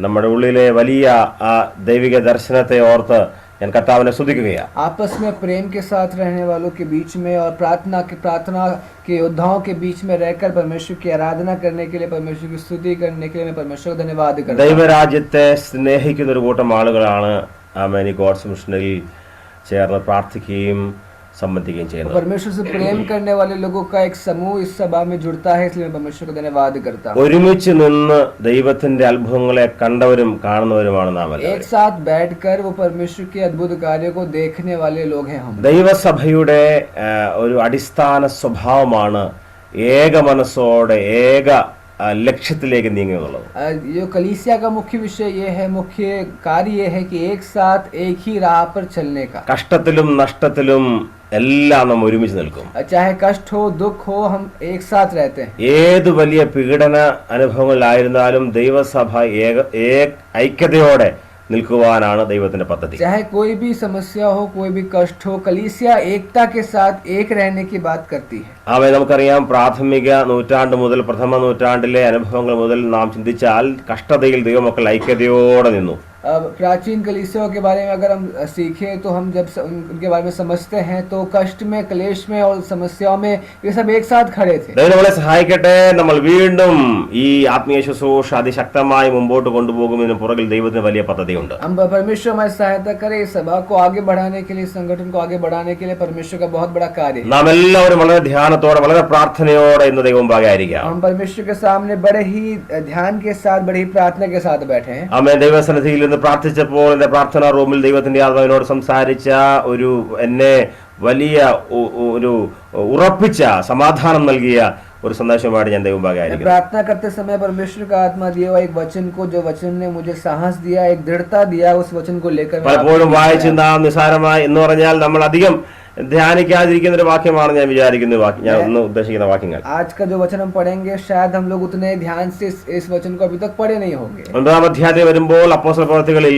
നമ്മുടെ ഉള്ളിലെ വലിയ ആ ദൈവിക ദർശനത്തെ ഓർത്ത് ഞാൻ കർത്താവിനെ സ്തുതിക്കുകയാണ്. आपस में प्रेम के साथ रहने वालों के बीच में और प्रार्थना के योद्धाओं के बीच में रहकर परमेश्वर की आराधना करने के लिए, परमेश्वर की स्तुति करने के लिए मैं परमेश्वर को धन्यवाद करता हूं. ദൈവരാജ്യത്തെ സ്നേഹിക്കുന്ന ഒരു കൂട്ടം ആളുകളാണ് ആമേൻ ഗോഡ്സ് മിഷനിൽ ചേർന്ന് പ്രാർത്ഥിക്കുകയും സംബന്ധിക്കുകയും ചെയ്യുന്നത്. परमेश्वर से प्रेम करने वाले लोगों का एक समूह इस सभा में जुड़ता है, इसलिए मैं परमेश्वर को धन्यवाद करता हूं. ഒരുമിച്ച് നിന്ന് ദൈവത്തിന്റെ അത്ഭുതങ്ങളെ കണ്ടവരും കാണുന്നവരുമാണ് നാം എല്ലാവരും. एक साथ बैठकर वो परमेश्वर के अद्भुत कार्यों को देखने वाले लोग हैं हम. ദൈവസഭയുടെ ഒരു അടിസ്ഥാന സ്വഭാവമാണ് ഏക മനസ്സോടെ ഏക ലക്ഷ്യത്തിലേക്ക് നീങ്ങുക എന്നുള്ളത്. जो कलीसिया का मुख्य विषय ये है, मुख्य कार्य ये है कि एक साथ एक ही राह पर चलने का. കഷ്ടത്തിലും നഷ്ടത്തിലും എല്ലാം നാം ഒരുമിച്ച് നിൽക്കും. चाहे कष्ट हो, दुख हो, हम एक साथ रहते हैं. ഏത് വലിയ പീഡന അനുഭവങ്ങളിലായിരുന്നാലും ദൈവസഭ ഐക്യതയോടെ നിൽക്കുവാനാണ് ദൈവത്തിന്റെ പദ്ധതി. चाहे कोई भी समस्या हो, कोई भी कष्ट हो, कलीसिया एकता के साथ एक रहने की बात करती है. നമുക്കറിയാം, പ്രാഥമിക നൂറ്റാണ്ട് മുതൽ പ്രഥമ നൂറ്റാണ്ടിലെ അനുഭവങ്ങൾ മുതൽ നാം ചിന്തിച്ചാൽ കഷ്ടതയിൽ ദൈവമക്കൾ ഐക്യതയോടെ നിന്നു. प्राचीन कलीसियाओं के बारे में अगर हम सीखें तो हम जब उनके बारे में समझते हैं तो कष्ट में, क्लेश में और समस्याओं में ये सब एक साथ खड़े थे. ദൈവം നമ്മളെ സഹായിക്കട്ടെ. നമ്മൾ വീണ്ടും ഈ ആത്മീയ ശുശ്രൂഷ അതിശക്തമായി മുമ്പോട്ട് കൊണ്ടുപോകുന്നതിന് പുറകിൽ ദൈവത്തിന് വലിയ പദ്ധതിയുണ്ട്. हम परमेश्वर हमारी सहायता करे, इस सभा को आगे बढ़ाने के लिए, संगठन को आगे बढ़ाने के लिए परमेश्वर का बहुत बड़ा कार्य है. നാം എല്ലാവരും വളരെ ധ്യാനത്തോടെ വളരെ പ്രാർത്ഥനയോടെ ഇന്ന് ദൈവമുമ്പാകെ ആയിരിക്കാം. हम परमेश्वर के सामने बड़े ही ध्यान के साथ, बड़ी ही प्रार्थना के साथ बैठे हैं. ആമേൻ. ദൈവസന്നിധിയിൽ നിന്ന് പ്രാർത്ഥിച്ചപ്പോൾ എന്റെ പ്രാർത്ഥനാ റൂമിൽ ദൈവത്തിന്റെ ആത്മാവിനോട് സംസാരിച്ച എന്നെ വലിയ ഒരു ഉറപ്പിച്ച സമാധാനം നൽകിയ ഒരു സന്ദേശമായിട്ട് ഞാൻ ദൈവമുമ്പാകെ ആയിരിക്കും. प्रार्थना करते समय परमेश्वर का आत्मा दिया हुआ एक वचन को, जो वचन ने मुझे साहस दिया, एक दृढ़ता दिया, उस वचन को लेकर പലപ്പോഴും വായിച്ച് നാം നിസ്സാരമായി എന്ന് പറഞ്ഞാൽ നമ്മൾ അധികം ധ്യാനിക്കാതിരിക്കുന്ന ഒരു വാക്യമാണ് ഞാൻ വിചാരിക്കുന്ന ഞാൻ ഒന്ന് ഉദ്ദേശിക്കുന്ന വാക്യങ്ങൾ. आज का जो वचन हम पढ़ेंगे शायद हम लोग उतने ध्यान से इस वचन को अभी तक पढ़े नहीं होंगे. 9-ാം അധ്യായം വരുമ്പോൾ അപ്പോസ്തല പ്രവൃത്തികളിൽ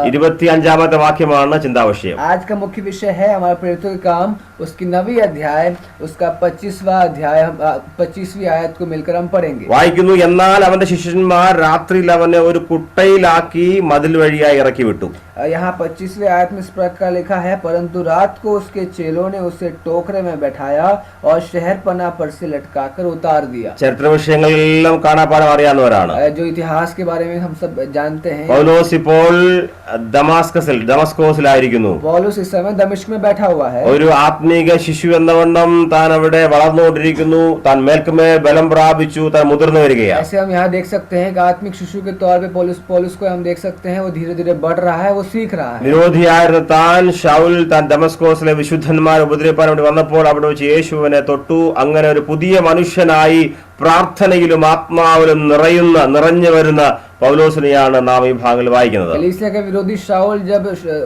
25-ാമത്തെ വാക്യമാണ് ചിന്താവിഷയം. आज का मुख्य विषय है हमारे प्रेरितों के काम, उसकी 9वीं अध्याय, उसका 25वां अध्याय, 25वीं आयत को मिलकर हम पढ़ेंगे. വായിക്കുന്നു, എന്നാൽ അവന്റെ ശിഷ്യന്മാർ രാത്രിയിൽ അവനെ ഒരു കുട്ടയിലാക്കി മതിൽ വഴിയായി ഇറക്കി വിട്ടു. यहाँ 25वीं आयत में इस प्रकार लिखा है, परंतु रात को उसके चेलों ने उसे टोकरे में बैठाया और शहर पना पर से लटकाकर उतार दिया. ചരിത്ര വിഷയങ്ങളെല്ലാം കാണാപ്പാഠം അറിയാവുന്നവരാണ്. जो इतिहास के बारे में हम सब जानते हैं. പൗലോസ് ഇപ്പോൾ ദമസ്കോസിലായിരിക്കുന്നു. पौलुस इस समय दमिश्क में बैठा हुआ है. ഒരു ആത്മീക ശിശു എന്നവണ്ണം താൻ അവിടെ വളർന്നുകൊണ്ടിരിക്കുന്നു. താൻ മേൽക്കുമേൽ ബലം പ്രാപിച്ചു, താൻ മുതിർന്നു വരികയാണ്. ऐसे हम यहाँ देख सकते हैं कि आत्मिक शिशु के तौर पे पौलुस को हम देख सकते हैं, वो धीरे धीरे बढ़ रहा है, वो सीख रहा है. നിരോധിയായിരുന്ന താൻ ശൗൽ താൻ ദമസ്കോസിലെ വിശുദ്ധന്മാരെ ഉപദ്രവിപ്പാൻ വേണ്ടി വന്നപ്പോൾ അവിടെ വെച്ച് യേശുവിനെ തൊട്ടു. അങ്ങനെ ഒരു പുതിയ മനുഷ്യനായി പ്രാർത്ഥനയിലും ആത്മാവിലും നിറഞ്ഞു വരുന്ന പൗലോസിനെയാണ് നാം ഈ ഭാഗങ്ങളിൽ വായിക്കുന്നത്. कलीसिया का विरोधी शाऊल जब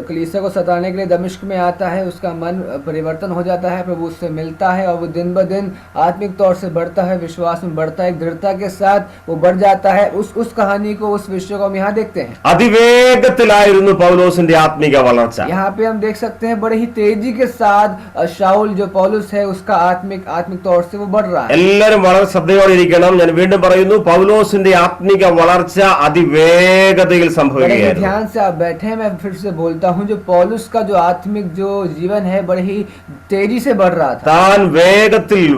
कलीसिया को सताने के लिए दमिश्क में आता है, उसका मन परिवर्तन हो जाता है, प्रभु उससे मिलता है और वो दिन ब दिन आत्मिक तौर से बढ़ता है, विश्वास में बढ़ता है, एक दृढ़ता के साथ वो बढ़ जाता है. उस कहानी को, उस विषय को हम यहाँ देखते हैं. അതിവേഗത്തിലായിരുന്നു പൗലോസിന്റെ ആത്മീക വളർച്ച. यहाँ पे हम देख सकते हैं बड़े ही तेजी के साथ शाऊल जो पौलुस है उसका आत्मिक तौर से वो बढ़ रहा है. എല്ലാവരും വളരെ ശ്രദ്ധയോടെ ഇരിക്കണം. ഞാൻ വീണ്ടും പറയുന്നു, പൗലോസിന്റെ ആത്മീക വളർച്ച അതിവേഗതയിൽ സംഭവിക്കുകയായിരുന്നു. ध्यान से आप बैठे, मैं फिर से बोलता हूँ, जो पौलुस का जो आत्मिक जो जीवन है बड़े ही तेजी से बढ़ रहा था. താൻ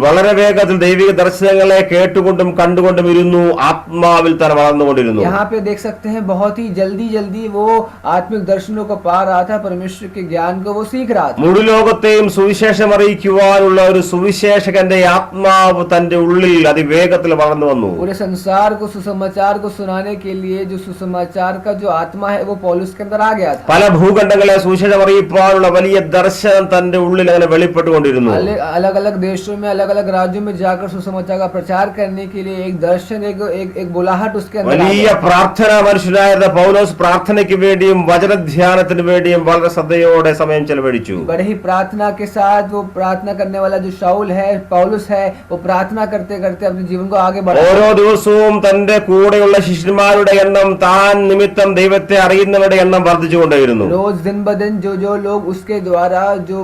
വളരെ വേഗത്തിൽ ദൈവിക ദർശനങ്ങളെ കേട്ടുകൊണ്ടും കണ്ടുകൊണ്ടും ഇരുന്നു. ആത്മാവിൽ താൻ വളർന്നുകൊണ്ടിരുന്നു. यहाँ पे देख सकते हैं बहुत ही जल्दी वो आत्मिक दर्शनों को पा रहा था, परमेश्वर के ज्ञान को वो सीख रहा था. മുഴു ലോകത്തെയും സുവിശേഷം അറിയിക്കുവാനുള്ള ഒരു സുവിശേഷകന്റെ ആത്മാവ് തന്റെ ഉള്ളിൽ അതിവേഗത്തിൽ വളർന്നു വന്നു. पूरे संसार को सुसमाचार को सुनाने के लिए जो सुसमाचार का जो आत्मा है वो पौलुस के अंदर आ गया था. പല ഭൂഖണ്ഡങ്ങളെ സുവിശേഷം അറിയിക്കാനുള്ള വലിയ ദർശനം തന്റെ ഉള്ളിൽ അങ്ങനെ വെളിപ്പെട്ടുകൊണ്ടിരുന്നു. अलग अलग देशों में, अलग अलग राज्यों में जाकर सुसमाचार का प्रचार करने के लिए एक दर्शन, एक बुलाहट उसके अंदर. വലിയ പ്രാർത്ഥനാ മനുഷ്യനായിരുന്ന പൗലോസ് പ്രാർത്ഥനയ്ക്ക് വേണ്ടിയും വചനധ്യാനത്തിന് വേണ്ടിയും വളരെ ശ്രദ്ധയോടെ സമയം ചെലവഴിച്ചു. बड़े ही प्रार्थना के साथ वो प्रार्थना करने वाला जो शाऊल है, पौलुस है, वो प्रार्थना करते करते अपने जीवन को आगे बढ़ा. ഓരോ ദിവസവും തന്റെ കൂടെയുള്ള ശിഷ്യന്മാരോട് ആളുടെ എണ്ണം താൻ നിമിത്തം ദൈവത്തെ അറിയുന്നവരുടെ എണ്ണം വർദ്ധിച്ചുകൊണ്ടേയിരുന്നു. रोज दिन ब दिन जो लोग उसके द्वारा जो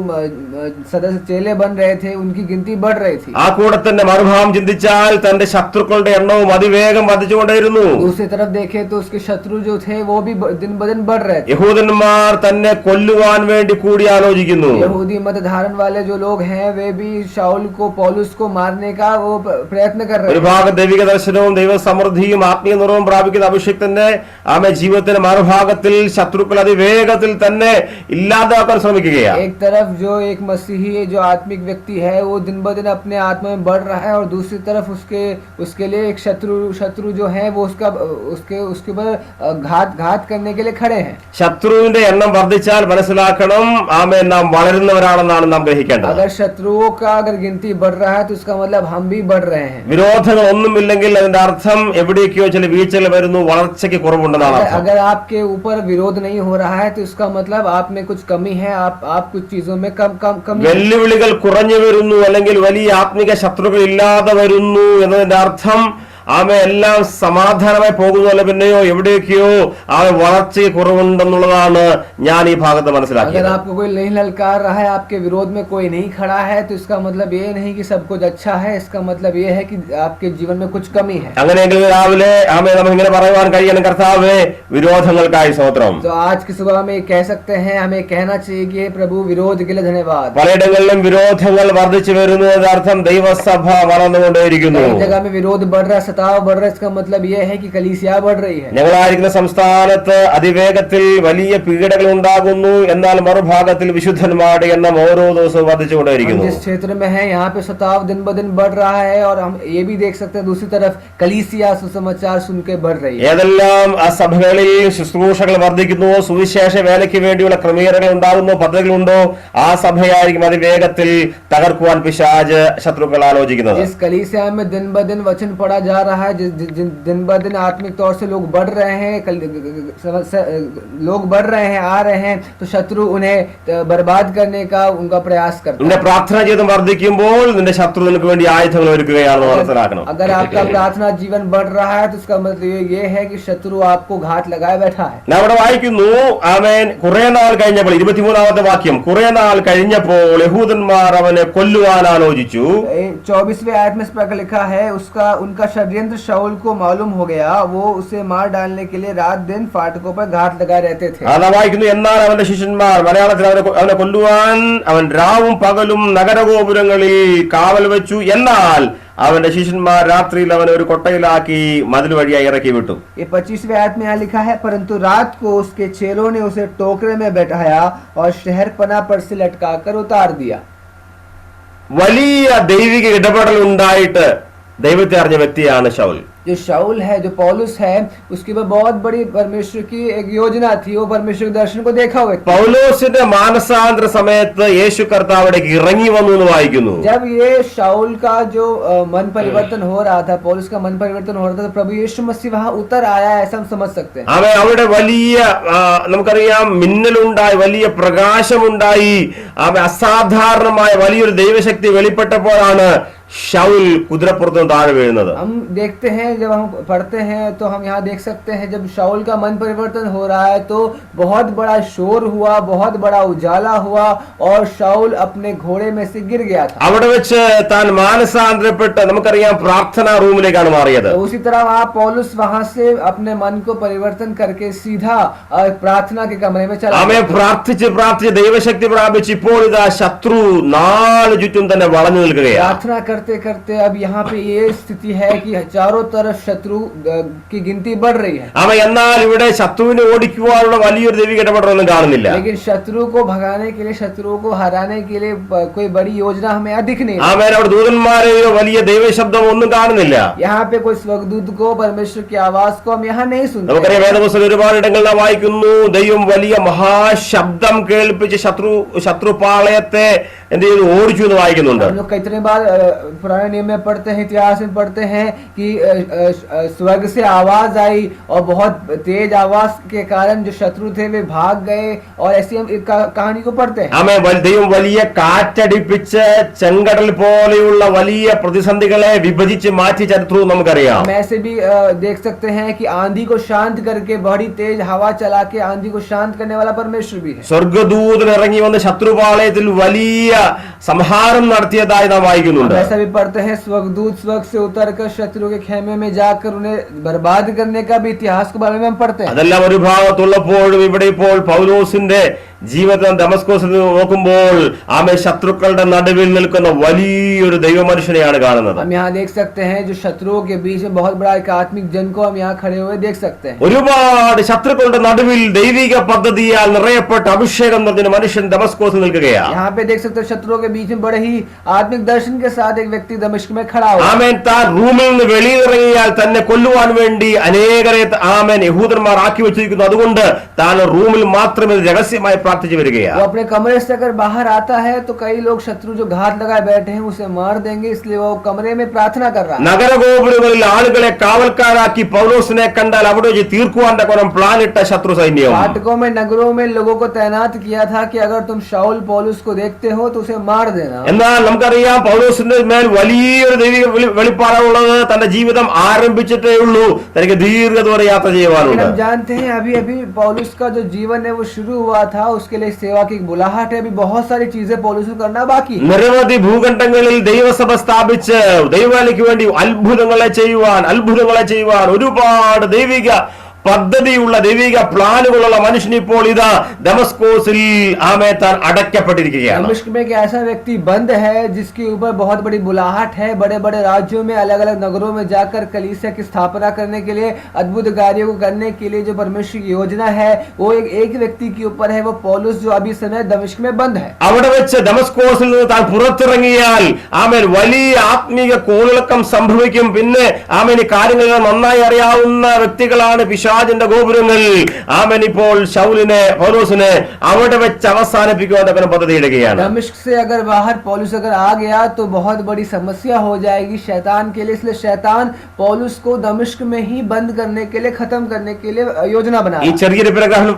सदस्य चेले बन रहे थे उनकी गिनती बढ़ रही थी. ആ കൂടത്തിന്റെ മറുഭാവം ചിന്തിച്ചാൽ തന്റെ ശത്രുക്കളുടെ എണ്ണവും അതിവേഗം വർദ്ധിച്ചുകൊണ്ടേയിരുന്നു. दूसरी तरफ देखे तो उसके शत्रु जो थे वो भी दिन ब दिन बढ़ रहे थे. യഹൂദന്മാർ തന്നെ കൊല്ലുവാൻ വേണ്ടി കൂടി ആലോചിക്കുന്നു. यहूदी मत धारण वाले जो लोग हैं वे भी शाऊल को पौलुस को मारने का वो प्रयत्न कर रहे ഒരു हैं. ഭാഗം ദൈവിക ദർശനവും ദൈവസമൃദ്ധിയും ആത്മീയ നിറവും പ്രാപിക്കുന്ന അഭിഷേകത്തിന്റെ ആമേ ജീവിതത്തിന്റെ മറുഭാഗത്തിൽ ശത്രുക്കൾ അതിവേഗത്തിൽ തന്നെ ഇല്ലാതാക്കാൻ ശ്രമിക്കുകയാണ്. एक तरफ जो एक मसीही जो आत्मिक व्यक्ति है वो दिन ब दिन अपने आत्मा में बढ़ रहा है और दूसरी तरफ उसके लिए एक शत्रु जो है वो उसके ऊपर घात करने के लिए खड़े हैं. ശത്രുവിന്റെ എണ്ണം വർദ്ധിച്ചാൽ മനസ്സിലാക്കണം ആമേ നാം വളരുന്നവരാണെന്നാണ് നാം ഗ്രഹിക്കേണ്ടത്. अगर शत्रुओं का अगर गिनती बढ़ रहा है तो इसका मतलब हम भी बढ़ रहे हैं. വിരോധങ്ങൾ ഒന്നുമില്ലെങ്കിൽ അതിന്റെ അർത്ഥം എവിടേക്കോ ചില വീഴ്ചകൾ വരുന്നു, വളർച്ചയ്ക്ക് കുറവുണ്ടെന്നാണ് അർത്ഥം. अगर आपके ऊपर विरोध नहीं हो रहा है तो इसका मतलब आप में कुछ कमी है, आप कुछ चीजों में कमी. വെല്ലുവിളികൾ കുറഞ്ഞു വരുന്നു അല്ലെങ്കിൽ വലിയ ആത്മിക ശത്രുക്കൾ ഇല്ലാതെ വരുന്നു എന്നതിന്റെ അർത്ഥം ആമെ എല്ലാം സമാധാനമായി പോകുന്നല്ല പിന്നെയോ എവിടേക്കോ ആ വളർച്ചയ്ക്ക് കുറവുണ്ടെന്നുള്ളതാണ് ഞാൻ ഈ ഭാഗത്ത് മനസ്സിലാക്കിയത്. अगर आपको कोई नहीं ललकार रहा है, आपके विरोध में कोई नहीं खड़ा है तो इसका मतलब ये नहीं कि सब कुछ अच्छा है, इसका मतलब ये है कि आपके जीवन में कुछ कमी है. അങ്ങനെയെങ്കിൽ രാവിലെ ആമേ നമുക്ക് ഇങ്ങനെ പറയുവാൻ കഴിയണം, കർത്താവേ വിരോധങ്ങൾക്കായി സ്തോത്രം. तो आज की सुबह में कह सकते हैं, हमें कहना चाहिए कि प्रभु विरोध के लिए धन्यवाद. പലയിടങ്ങളിലും വിരോധങ്ങൾ വർദ്ധിച്ചു വരുന്നു എന്നതിന്റെ അർത്ഥം ദൈവസഭ വളർന്നുകൊണ്ടേയിരിക്കുന്നു. कई जगह में विरोध बढ़ रहा है, सताव बढ़ रहा है, इसका मतलब ये है कि कलीसिया बढ़ रही है. ഞങ്ങളായിരിക്കുന്ന സംസ്ഥാനത്ത് അതിവേഗത്തിൽ വലിയ പീഡകൾ ഉണ്ടാകുന്നു, എന്നാൽ മറുഭാഗത്തിൽ വിശുദ്ധന്മാരുടെ എണ്ണം ഓരോ ദിവസവും വർദ്ധിച്ചുകൊണ്ടേയിരിക്കുന്നു. जिस क्षेत्र में है यहाँ पे सताव दिन ब दिन बढ़ रहा है और हम ये भी देख सकते हैं दूसरी तरफ कलीसिया सुसमाचार सुन के बढ़ रही है. ഏതെല്ലാം ആ സഭകളിൽ ശുശ്രൂഷകൾ വർദ്ധിക്കുന്നു, സുവിശേഷ വേലയ്ക്ക് വേണ്ടിയുള്ള ക്രമീകരണങ്ങൾ ഉണ്ടാകുന്നു, പദ്ധതികളുണ്ടോ, ആ സഭയായിരിക്കും അതിവേഗത്തിൽ തകർക്കുവാൻ പിശാച് ശത്രുക്കൾ ആലോചിക്കുന്നത്. इस कलीसिया में दिन ब दिन वचन पढ़ा जा रहा है, दिन ब दिन आत्मिक तौर से लोग बढ़ रहे हैं, लोग बढ़ रहे हैं, आ रहे हैं, तो शत्रु उन्हें बर्बाद करने का उनका प्रयास करता है. നിന്റെ പ്രാർത്ഥനാ ജീവിതം വർദ്ധിക്കുമ്പോൾ നിന്റെ ശത്രു നിനക്ക് വേണ്ടി ആയുധങ്ങൾ ഒരുക്കുകയാണെന്ന് മനസ്സിലാക്കണം. अगर आपका प्रार्थना जीवन बढ़ रहा है तो इसका मतलब ये है कि शत्रु आपको घात लगाए बैठा है. ഞാൻ അവിടെ വായിക്കുന്നു, ആമേൻ, കുറെ നാൾ കഴിഞ്ഞപ്പോൾ 23-ാമത്തെ വാക്യം, കുറെ നാൾ കഴിഞ്ഞപ്പോൾ യഹൂദന്മാർ അവനെ കൊല്ലുവാൻ ആലോചിച്ചു. 24वें आयत में इस प्रकार लिखा है, उनका षड्यंत्र शाऊल को मालूम हो गया, वो उसे मार डालने के लिए रात दिन फाटकों पर घात लगाए रहते थे. അതാ വായിക്കുന്നു, എന്നാൽ അവന്റെ ശിഷ്യന്മാർ, മലയാളത്തിൽ അവനെ കൊല്ലുവാൻ അവൻ രാവും പകലും നഗരഗോപുരങ്ങളിൽ കാവൽ വെച്ചു, എന്നാൽ അവന്റെ ശിഷ്യന്മാർ രാത്രിയിൽ അവനെ ഒരു കൊട്ടയിലാക്കി മതിൽ വഴിയായി ഇറക്കി വിട്ടു. ये 25वें आयत में यहाँ लिखा है, परंतु रात को उसके चेलों ने उसे टोकरे में बैठाया और शहरपना पर से लटकाकर उतार दिया. വലിയ ദൈവിക ഇടപെടൽ ഉണ്ടായിട്ട് ദൈവത്തെ അറിഞ്ഞ വ്യക്തിയാണ് ശൗൽ. जो शाऊल है, जो पौलुस है, उसके ऊपर बहुत बड़ी परमेश्वर की एक योजना थी, वो परमेश्वर के दर्शन को देखा हुआ. പൗലോസിന്റെ മാനസാന്തര സമയത്ത് യേശു കർത്താവ് അവിടേക്ക് ഇറങ്ങി വന്നു എന്ന് വായിക്കുന്നു. जब ये शाऊल का जो मन परिवर्तन हो रहा था, पौलुस का मन परिवर्तन हो रहा था, तो प्रभु यीशु मसीह वहां उतर आया, ऐसा हम समझ सकते हैं. അവിടെ വലിയ നമുക്കറിയാം മിന്നലുണ്ടായി, വലിയ പ്രകാശമുണ്ടായി, അസാധാരണമായ വലിയൊരു ദൈവശക്തി വെളിപ്പെട്ടപ്പോഴാണ് ശൗൽ കുതിരപ്പുറത്ത് താഴെ വീഴുന്നത്. हम देखते हैं, जब हम पढ़ते हैं तो हम यहाँ देख सकते हैं, जब शाऊल का मन परिवर्तन हो रहा है तो बहुत बड़ा शोर हुआ, बहुत बड़ा उजाला हुआ और शाऊल अपने घोड़े में से गिर गया था. അവിടെ വെച്ച് താൻ മാനസാന്തരപ്പെട്ട് നമുക്കറിയാം പ്രാർത്ഥനാ റൂമിലേക്കാണ് മാറിയത്. तो उसी तरह वहाँ पौलुस वहाँ से अपने मन को परिवर्तन करके सीधा प्रार्थना के कमरे में चला. പ്രാർത്ഥിച്ച് ദൈവശക്തി പ്രാപിച്ച് ഇപ്പോൾ ഇതാ ശത്രു നാല് ചുറ്റും തന്നെ വളഞ്ഞു നിൽക്കുകയാണ്. प्रार्थना करते करते अब यहाँ पे ये स्थिति है कि चारों तरफ शत्रु की गिनती बढ़ रही है. എന്നാൽ ഇവിടെ ശത്രുവിനെ ഓടിക്കുവാനുള്ള വലിയൊരു ദൈവിക ഇടപെടലൊന്നും കാണുന്നില്ല. लेकिन शत्रु को भगाने के लिए, शत्रुओं को हराने के लिए कोई बड़ी योजना हमें यहाँ दिख नहीं. അവിടെ ദൂതന്മാരെയോ വലിയ ദൈവശബ്ദമോ ഒന്നും കാണുന്നില്ല. यहाँ पे कोई स्वर्गदूत को, परमेश्वर की आवाज को हम यहाँ नहीं सुनते. നമുക്കറിയാം വേദപുസ്തകത്തിൽ ഒരുപാട് ഇടങ്ങളിൽ നാം വായിക്കുന്നു, ദൈവം വലിയ മഹാശബ്ദം കേൾപ്പിച്ച് ശത്രുപാളയത്തെ എന്ത് ചെയ്തു ഓടിച്ചു എന്ന് വായിക്കുന്നുണ്ട്. हम लोग कितने बार पुराने नियम में पढ़ते हैं, इतिहास में पढ़ते हैं कि स्वर्ग से आवाज आई और बहुत तेज आवाज के कारण जो शत्रु थे वे भाग गए, और ऐसी हम कहानी को पढ़ते हैं। ആമേൻ. ദൈവം വലിയ കാറ്റടിപ്പിച്ച് ചെങ്കടൽ പോലെയുള്ള വലിയ പ്രതിസന്ധികളെ വിഭജിച്ച് മാറ്റി ചരിത്രവും നമുക്കറിയാം. हम ऐसे भी देख सकते हैं कि आंधी को शांत करके बड़ी तेज हवा चला के आंधी को शांत करने वाला परमेश्वर भी है। സ്വർഗ്ഗദൂതൻ ഇറങ്ങി വന്ന് ശത്രുപാളയത്തിൽ വലിയ സംഹാരം നടത്തിയതായി നാം വായിക്കുന്നുണ്ട്. हम ऐसा भी पढ़ते हैं स्वर्गदूत स्वर्ग से उतरकर शत्रु के खेमे में जाकर उन्हें बर्बाद करने का भी इतिहास के बारे में हम पढ़ते हैं। അതെല്ലാം ഒരു ഭാഗത്തുള്ളപ്പോഴും ഇവിടെ ഇപ്പോൾ പൗലോസിന്റെ ജീവിതം ദമസ്കോസിൽ നോക്കുമ്പോൾ ആമേ ശത്രുക്കളുടെ നടുവിൽ നിൽക്കുന്ന വലിയൊരു ദൈവമനുഷ്യനെയാണ് കാണുന്നത്. हम यहाँ देख सकते हैं जो शत्रुओं के बीच में बहुत बड़ा एक आत्मिक जन को हम यहाँ खड़े हुए देख सकते हैं। ഒരുപാട് ശത്രുക്കളുടെ നടുവിൽ ദൈവിക പദ്ധതിയാൽ നിറയപ്പെട്ട അഭിഷേകം നിറഞ്ഞ മനുഷ്യൻ ദമസ്കോസിൽ നിൽക്കുകയാണ്. यहाँ पे देख सकते हैं शत्रुओं के बीच में बड़े ही आत्मिक दर्शन के साथ एक व्यक्ति दमिश्क में खड़ा हुआ। ആമേൻ. താൻ റൂമിൽ നിന്ന് വെളിയിലിറങ്ങിയാൽ തന്നെ കൊല്ലുവാൻ വേണ്ടി അനേകരെ ആമേൻ യഹൂദന്മാർ ആക്കി വെച്ചിരിക്കുന്നു. അതുകൊണ്ട് താൻ റൂമിൽ മാത്രമേ രഹസ്യമായി പ്രാർത്ഥിച്ചു വരികയാണ്. वो अपने कमरे से अगर बाहर आता है तो कई लोग शत्रु जो घात लगाए बैठे हैं उसे मार देंगे, इसलिए वो कमरे में प्रार्थना कर रहा है। നഗരഗോപുരങ്ങളിൽ ആളുകളെ കാവൽക്കാരാക്കി പൗലോസിനെ കണ്ടാൽ അവിടെ വെച്ച് തീർക്കുവാൻ തക്കോണം പ്ലാൻ ഇട്ട ശത്രു സൈന്യം. फाटकों में नगरों में लोगों को तैनात किया था कि अगर तुम शाऊल पौलुस को देखते हो तो उसे मार देना। എന്നാൽ നമുക്കറിയാം പൗലോസിന്റെ മേൽ വലിയൊരു ദൈവിക വെളിപ്പാടുള്ളത്. തന്റെ ജീവിതം ആരംഭിച്ചിട്ടേ ഉള്ളൂ, തനിക്ക് ദീർഘദൂര യാത്ര ചെയ്യുവാനുണ്ട്. हम जानते हैं अभी अभी पौलुस का जो जीवन है वो शुरू हुआ था, उसके लिए सेवा की बुलाहट है, अभी बहुत सारी चीजें पौलुस को करना बाकी है। നിരവധി ഭൂഖണ്ഡങ്ങളിൽ ദൈവസഭ സ്ഥാപിച്ച് ദൈവവേലയ്ക്ക് വേണ്ടി അത്ഭുതങ്ങളെ ചെയ്യുവാൻ ഒരുപാട് ദൈവിക പദ്ധതിയുള്ള ദൈവിക പ്ലാനുകളുള്ള മനുഷ്യൻ ഇപ്പോൾ ഇതാ ദമസ്കോസിൽ ആമേ താൻ അടയ്ക്കപ്പെട്ടിരിക്കുകയാണ്. दमिश्क में एक ऐसा व्यक्ति बंद है जिसके ऊपर बहुत बड़ी बुलाहट है, बड़े बड़े राज्यों में अलग अलग नगरों में जाकर कलीसिया की स्थापना करने के लिए, अद्भुत कार्यों को करने के लिए जो परमेश्वर की योजना है वो एक व्यक्ति के ऊपर है, वो पौलुस जो अभी समय दमिश्क में बंद है। അവിടെ വെച്ച് ദമസ്കോസിൽ നിന്ന് താൻ പുറത്തിറങ്ങിയാൽ ആമേൻ വലിയ ആത്മീക കോളിളക്കം സംഭവിക്കും. പിന്നെ ആമേൻ ഈ കാര്യങ്ങൾ നന്നായി അറിയാവുന്ന വ്യക്തികളാണ് പിശാചിന്റെ ഗോപുരങ്ങൾ. ആമേൻ ഇപ്പോൾ പൗലോസിനെ അവിടെ വെച്ച് അവസാനിപ്പിക്കുവാൻ പദ്ധതി ഇടുകയാണ്. दमिश्क से अगर बाहर पौलुस अगर आ गया तो बहुत बड़ी समस्या हो जाएगी शैतान के लिए, इसलिए शैतान पौलुस को दमिश्क में ही बंद करने के लिए, खत्म करने के लिए योजना बना। ഈ ചെറിയൊരു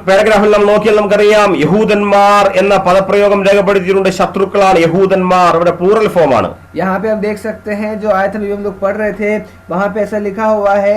പാരഗ്രാഫിൽ നാം നോക്കിയാൽ നമുക്കറിയാം യഹൂദന്മാർ എന്ന പദപ്രയോഗം രേഖപ്പെടുത്തിയിട്ടുണ്ട്. ശത്രുക്കളാണ് യഹൂദന്മാർ, അവിടെ പ്ലൂറൽ ഫോം ആണ്. यहाँ पे हम देख सकते हैं जो आयत में हम लोग पढ़ रहे थे वहां पे ऐसा लिखा हुआ है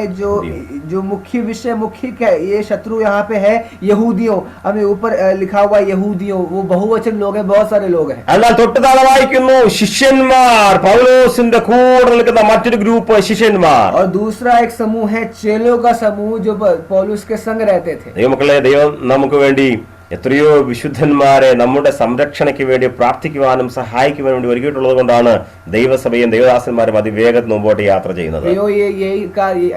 जो मुख्य विषय ये शत्रु यहाँ पे है यहूदियों, हमें ऊपर लिखा हुआ यहूदियों, वो बहुवचन लोग हैं, बहुत सारे लोग हैं। എന്നാൽ തൊട്ട് താഴെ വായിക്കുന്നു ശിഷ്യന്മാർ, പൗലോസിന്റെ കൂടെ നിൽക്കുന്ന മറ്റൊരു ഗ്രൂപ്പ് ശിഷ്യന്മാർ. और दूसरा एक समूह है चेलों का समूह जो पौलुस के संग रहते थे। ദൈവമക്കളെ, ദൈവം നമുക്ക് വേണ്ടി എത്രയോ വിശുദ്ധന്മാരെ നമ്മുടെ സംരക്ഷണയ്ക്ക് വേണ്ടി പ്രാർത്ഥിക്കുവാനും സഹായിക്കുവാനും വേണ്ടി ഒരുക്കിയിട്ടുള്ളത് കൊണ്ടാണ് ദൈവസഭയും ദൈവദാസന്മാരും അതിവേഗത്തിൽ മുമ്പോട്ട് യാത്ര ചെയ്യുന്നത്.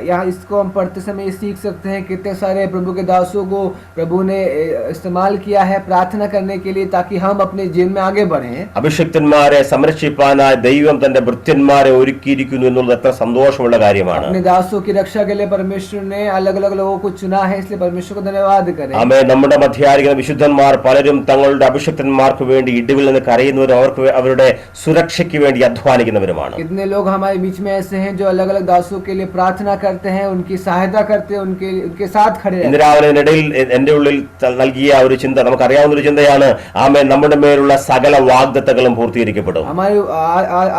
यहाँ इसको हम पढ़ते समय सीख सकते हैं कितने सारे प्रभु के दासों को प्रभु ने इस्तेमाल किया है प्रार्थना करने के लिए, ताकि हम अपने जीवन में आगे बढ़ें। അഭിഷിക്തന്മാരെ സംരക്ഷിപ്പാനായി ദൈവം തന്റെ ഭൃത്യന്മാരെ ഒരുക്കിയിരിക്കുന്നു എന്നുള്ളത് എത്ര സന്തോഷമുള്ള കാര്യമാണ്. अपने दासों की रक्षा के लिए परमेश्वर ने अलग अलग लोगों को चुना है, इसलिए परमेश्वर को धन्यवाद करें। ആമേൻ. നമ്മുടെ മധ്യായിരിക്കുന്ന വിശുദ്ധന്മാർ പലരും തങ്ങളുടെ അഭിഷിക്തന്മാർക്ക് വേണ്ടി ഇടിവിൽ നിന്ന് കരയുന്നവരും അവരുടെ സുരക്ഷയ്ക്ക് വേണ്ടി അധ്വാനിക്കുന്നവരുമാണ്. कितने लोग हमारे बीच में ऐसे हैं जो अलग अलग दासों के लिए प्रार्थना करते हैं, उनकी सहायता करते हैं, उनके साथ खड़े हैं। ഇന്ന് രാവിലെ ഇടയിൽ എന്റെ ഉള്ളിൽ നൽകിയ ഒരു ചിന്ത, നമുക്കറിയാവുന്ന ഒരു ചിന്തയാണ്. ആമേൻ. നമ്മുടെ മേലുള്ള സകല വാഗ്ദത്തങ്ങളും പൂർത്തീകരിക്കപ്പെടും. हमारे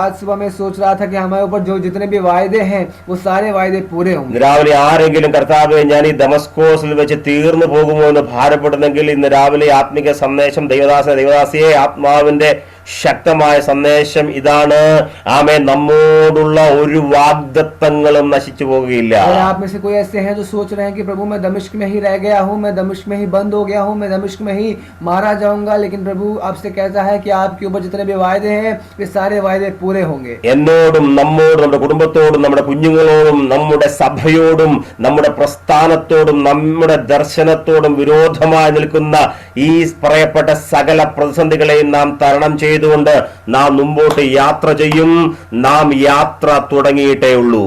आज सुबह में सोच रहा था कि हमारे ऊपर जो जितने भी वायदे हैं वो सारे वायदे पूरे होंगे। ഇന്ന് രാവിലെ ആരെങ്കിലും കർത്താവേ ഞാൻ ഈ ദമസ്കോസിൽ വെച്ച് തീർന്നു പോകുമോ എന്ന് ഭാരപ്പെടുന്നെങ്കിൽ ഇന്ന് രാവിലെ ആത്മിക സന്ദേശം ദൈവദാസിയെ ആത്മാവിന്റെ ശക്തമായ സന്ദേശം ഇതാണ്. ആമേൻ. നമ്മോടുള്ള ഒരു വാഗ്ദത്തങ്ങളും നശിച്ചു പോകുകയില്ല. आप में से कोई ऐसे हैं जो सोच रहे हैं कि प्रभु मैं दमिश्क में ही रह गया हूँ, मैं दमिश्क में ही बंद हो गया हूँ, मैं दमिश्क में ही मारा जाऊंगा, लेकिन प्रभु आपसे कहता है कि आपके ऊपर जितने भी वायदे हैं वे सारे वायदे पूरे होंगे। എന്നോടും നമ്മോടും നമ്മുടെ കുടുംബത്തോടും നമ്മുടെ കുഞ്ഞുങ്ങളോടും നമ്മുടെ സഭയോടും നമ്മുടെ പ്രസ്ഥാനത്തോടും നമ്മുടെ ദർശനത്തോടും വിരോധമായി നിൽക്കുന്ന ഈ പറയപ്പെട്ട സകല പ്രതിസന്ധികളെയും നാം തരണം ചെയ്ത് ചെയ്തുകൊണ്ട് നാം മുമ്പോട്ട് യാത്ര ചെയ്യും. നാം യാത്ര തുടങ്ങിയിട്ടേ ഉള്ളൂ.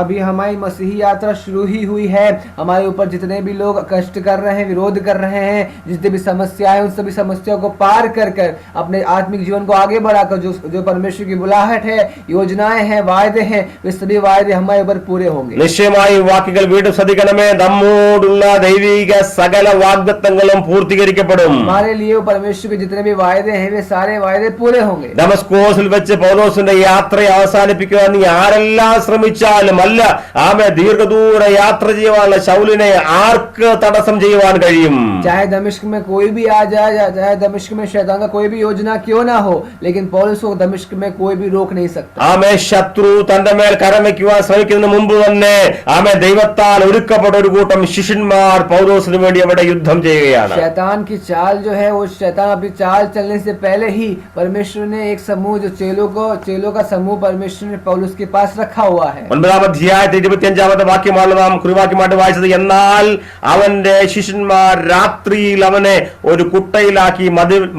अभी हमारी मसीही यात्रा शुरू ही हुई है. हमारे ऊपर जितने भी लोग कष्ट कर रहे हैं, विरोध कर रहे हैं, जितने भी समस्याएं, उन सभी समस्याओं को पार कर कर अपने आत्मिक जीवन को आगे बढ़ाकर जो परमेश्वर की बुलाहट है, योजनाएं हैं, वायदे हैं, वे सभी वायदे हमारे ऊपर पूरे होंगे. നിശ്ചയമായി വാക്കുകൾ വീണ്ടും ശ്രദ്ധിക്കണമേ. നമ്മോടുള്ള ദൈവിക സകല വാഗ്ദത്തങ്ങളും പൂർത്തീകരിക്കപ്പെടും. हमारे लिए परमेश्वर के जितने भी वायदे हैं, वे सारे वायदे पूरे होंगे. ദമസ്കോസിൽ വെച്ച് പൗലോസിന്റെ യാത്രയെ അവസാനിപ്പിക്കുവാൻ നീ ആരെല്ലാം ശ്രമിച്ചാലും അല്ല, ആമേ ദീർഘദൂര യാത്ര ചെയ്യുവാനുള്ള ശൗലിനെ ആർക്ക് തടസ്സം ചെയ്യുവാൻ കഴിയും? चाहे दमिश्क में कोई भी आ जाए, चाहे दमिश्क में शैतान का कोई भी योजना क्यों ना हो, लेकिन पौलुस को दमिश्क में कोई भी रोक नहीं सकता. ആമേ ശത്രു തന്റെ മേൽ കരം വയ്ക്കുവാൻ ശ്രമിക്കുന്നതിന് മുമ്പ് തന്നെ ആമേ ദൈവത്താൽ ഒരുക്കപ്പെട്ട ഒരു കൂട്ടം ശിഷ്യന്മാർ പൗലോസിന് വേണ്ടി അവിടെ യുദ്ധം ചെയ്യുകയാണ്. शैतान की चाल जो है, वो शैतान अपनी चाल चलने से पहले ही परमेश्वर ने एक समूह, जो चेलों का समूह परमेश्वर ने पौलुस के पास रखा हुआ है. 9-ാം അധ്യായത്തിൽ 25-ാമത്തെ വാക്യമാണ് നാം കുറിവാക്യമായിട്ട് വായിച്ചത്. എന്നാൽ അവന്റെ ശിഷ്യന്മാർ രാത്രിയിൽ അവനെ ഒരു കുട്ടയിലാക്കി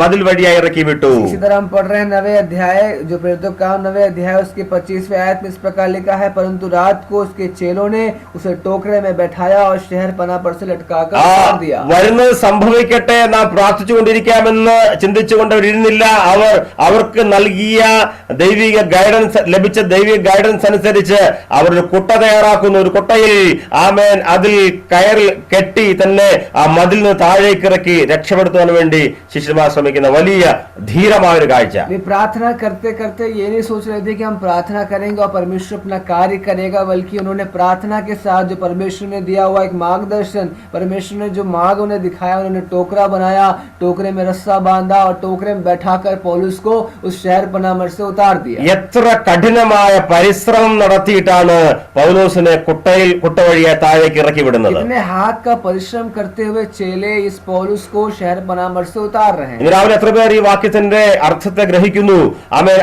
മതിൽ വഴിയായി ഇറക്കി വിട്ടു. इसी तरह हम पढ़ रहे हैं 9वें अध्याय, जो प्रेरितों का 9वें अध्याय उसके 25वें आयत में इस प्रकार लिखा है, परंतु रात को उसके चेलों ने उसे टोकरे में बैठाया और शहर पना पर से लटकाकर मार दिया. വരുന്നത് സംഭവിക്കട്ടെ, നാം പ്രാർത്ഥിച്ചുകൊണ്ടിരിക്കാമെന്ന് ചിന്തിച്ചുകൊണ്ടിരുന്നില്ല. അവർക്ക് നൽകിയ ദൈവിക ഗൈഡൻസ്, ലഭിച്ച ദൈവിക ഗൈഡൻസ് അനുസരിച്ച് അവർ ഒരു കുട്ട തയ്യാറാക്കുന്നു. ഒരു കുട്ടയിൽ ആമേൻ അതിൽ കയറിൽ കെട്ടി തന്നെ ആ മതിൽ നിന്ന് താഴേക്ക് ഇറക്കി രക്ഷപ്പെടുത്തുവാൻ വേണ്ടി ശിഷ്യന്മാർ ശ്രമിക്കുന്ന വലിയ ധീരമായ ഒരു കാഴ്ച. वे प्रार्थना करते करते ये नहीं सोच रहे थे कि हम प्रार्थना करेंगे और परमेश्वर अपना कार्य करेगा, बल्कि उन्होंने प्रार्थना के साथ जो परमेश्वर ने दिया हुआ एक मार्गदर्शन, परमेश्वर ने जो मार्ग उन्हें दिखाया, उन्होंने टोकरा बनाया, टोकरे में रस्सा बांधा और टोकरे में बैठाकर पौलुस को उस शहर पनामर से उतार दिया. എത്ര കഠിനമായ പരിശ്രമം നടത്തിയിട്ടാണ് പൗലോസിനെ കുട്ട വഴിയായി താഴേക്ക് ഇറക്കി വിടുന്നത്. इतने हाथ का परिश्रम करते हुए चेले इस पौलुस को शहर पनामर से उतार रहे हैं. രാവിലെ എത്ര പേർ ഈ വാക്യത്തിന്റെ അർത്ഥത്തെ ഗ്രഹിക്കുന്നു? ആമേൻ.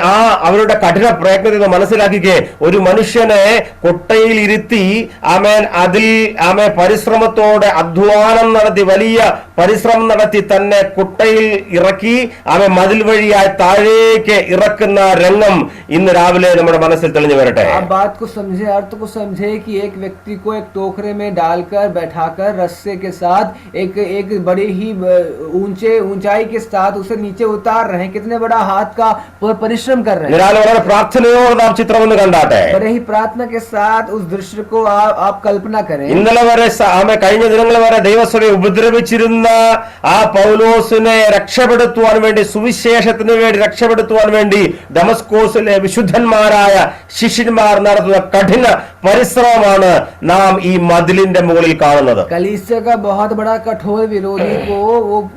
അവരുടെ കഠിന പ്രയത്നത്തെ മനസ്സിലാക്കിക്കേ. ഒരു മനുഷ്യനെ കുട്ടയിൽ ഇരുത്തി ആമേൻ അതിൽ പരിശ്രമത്തോടെ അധ്വാനം നടത്തി, വലിയ പരിശ്രമം നടത്തി തന്നെ കുട്ടയിൽ ഇറക്കി മതിൽ വഴിയായി താഴേക്ക് ഇറക്കുന്ന രംഗം ഇന്ന് രാവിലെ നമ്മുടെ മനസ്സിൽ തെളിഞ്ഞു വരട്ടെ. आप बात को समझे, अर्थ को समझे कि एक व्यक्ति को एक टोकरे में डालकर बैठाकर रस्से के साथ एक बड़ी ही ऊंचाई के साथ उसे नीचे उतार रहे हैं. कितने बड़ा हाथ का परिश्रम कर रहे हैं. വളരെ പ്രാർത്ഥനയോടെ നാം ചിത്രം ഒന്ന് കണ്ടാട്ടെ. बड़े ही प्रार्थना के साथ उस दृश्य को आप कल्पना करें. ഇന്നലെ വരെ കഴിഞ്ഞ ദിനങ്ങൾ വരെ ദൈവസഭയെ ഉപദ്രവിച്ചിരുന്ന ആ പൗലോസിനെ രക്ഷപ്പെടുത്തുവാൻ വേണ്ടി, സുവിശേഷത്തിന് വേണ്ടി രക്ഷപ്പെടുത്തുവാൻ വേണ്ടി ദമസ്കോസിലെ വിശുദ്ധന്മാരായ ശിഷ്യന്മാർ നടത്തുന്ന കഠിന പരിശ്രമമാണ് നാം ഈ മതിലിന്റെ മുകളിൽ കാണുന്നത്. कलीसिया का बहुत बड़ा कठोर विरोधी को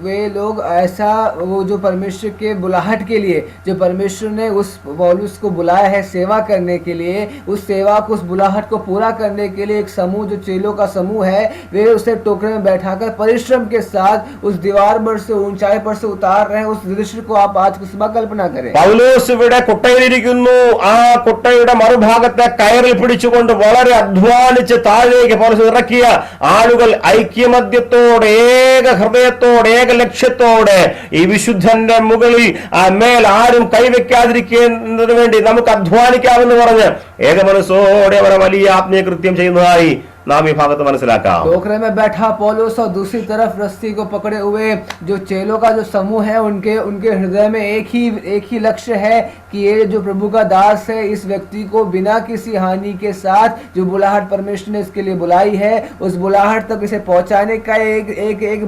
वे लोग ऐसा, वो जो परमेश्वर के बुलाहट के लिए, जो परमेश्वर ने उस पौलुस को बुलाया है सेवा करने के लिए, उस सेवा को, उस बुलाहट को पूरा करने के लिए एक समूह, जो चेलों का समूह है, वे उसे टोकरे में बैठाकर परिश्रम के साथ उस दीवार पर से, ऊंचाई पर से उतार रहे हैं. उस दृश्य को आप आज कुछ कल्पना करें. പൗലോസ് ഇവിടെ കുട്ടയിലിരിക്കുന്നു. ആ കുട്ടയുടെ മറുഭാഗത്തെ കയറിൽ പിടിച്ചുകൊണ്ട് വളരെ അധ്വാനിച്ച് താഴേക്ക് പൗലോസ് ഇറക്കിയ ആളുകൾ ഐക്യമത്യത്തോടെ, ഏക ഹൃദയത്തോടെ, ഏക ലക്ഷ്യത്തോടെ ഈ വിശുദ്ധന്റെ മുകളിൽ മേൽ ആരും കൈവയ്ക്കാതിരിക്കുന്നതിന് വേണ്ടി നമുക്ക് അധ്വാനിക്കാമെന്ന് പറഞ്ഞ് ഏക മനസ്സോടെ അവരെ വലിയ ആത്മീയ കൃത്യം ചെയ്യുന്നതായി നാം ഈ ഭാഗത്ത് മനസ്സിലാക്കാം. टोकरे में बैठा पौलुस और दूसरी तरफ रस्सी को पकड़े हुए जो चेलों का जो समूह है, उनके हृदय में एक ही लक्ष्य है कि ये जो प्रभु का दास है, इस व्यक्ति को बिना किसी हानि के साथ जो बुलाहट परमेश्वर ने इसके लिए बुलाई है, उस बुलाहट तक इसे पहुंचाने का एक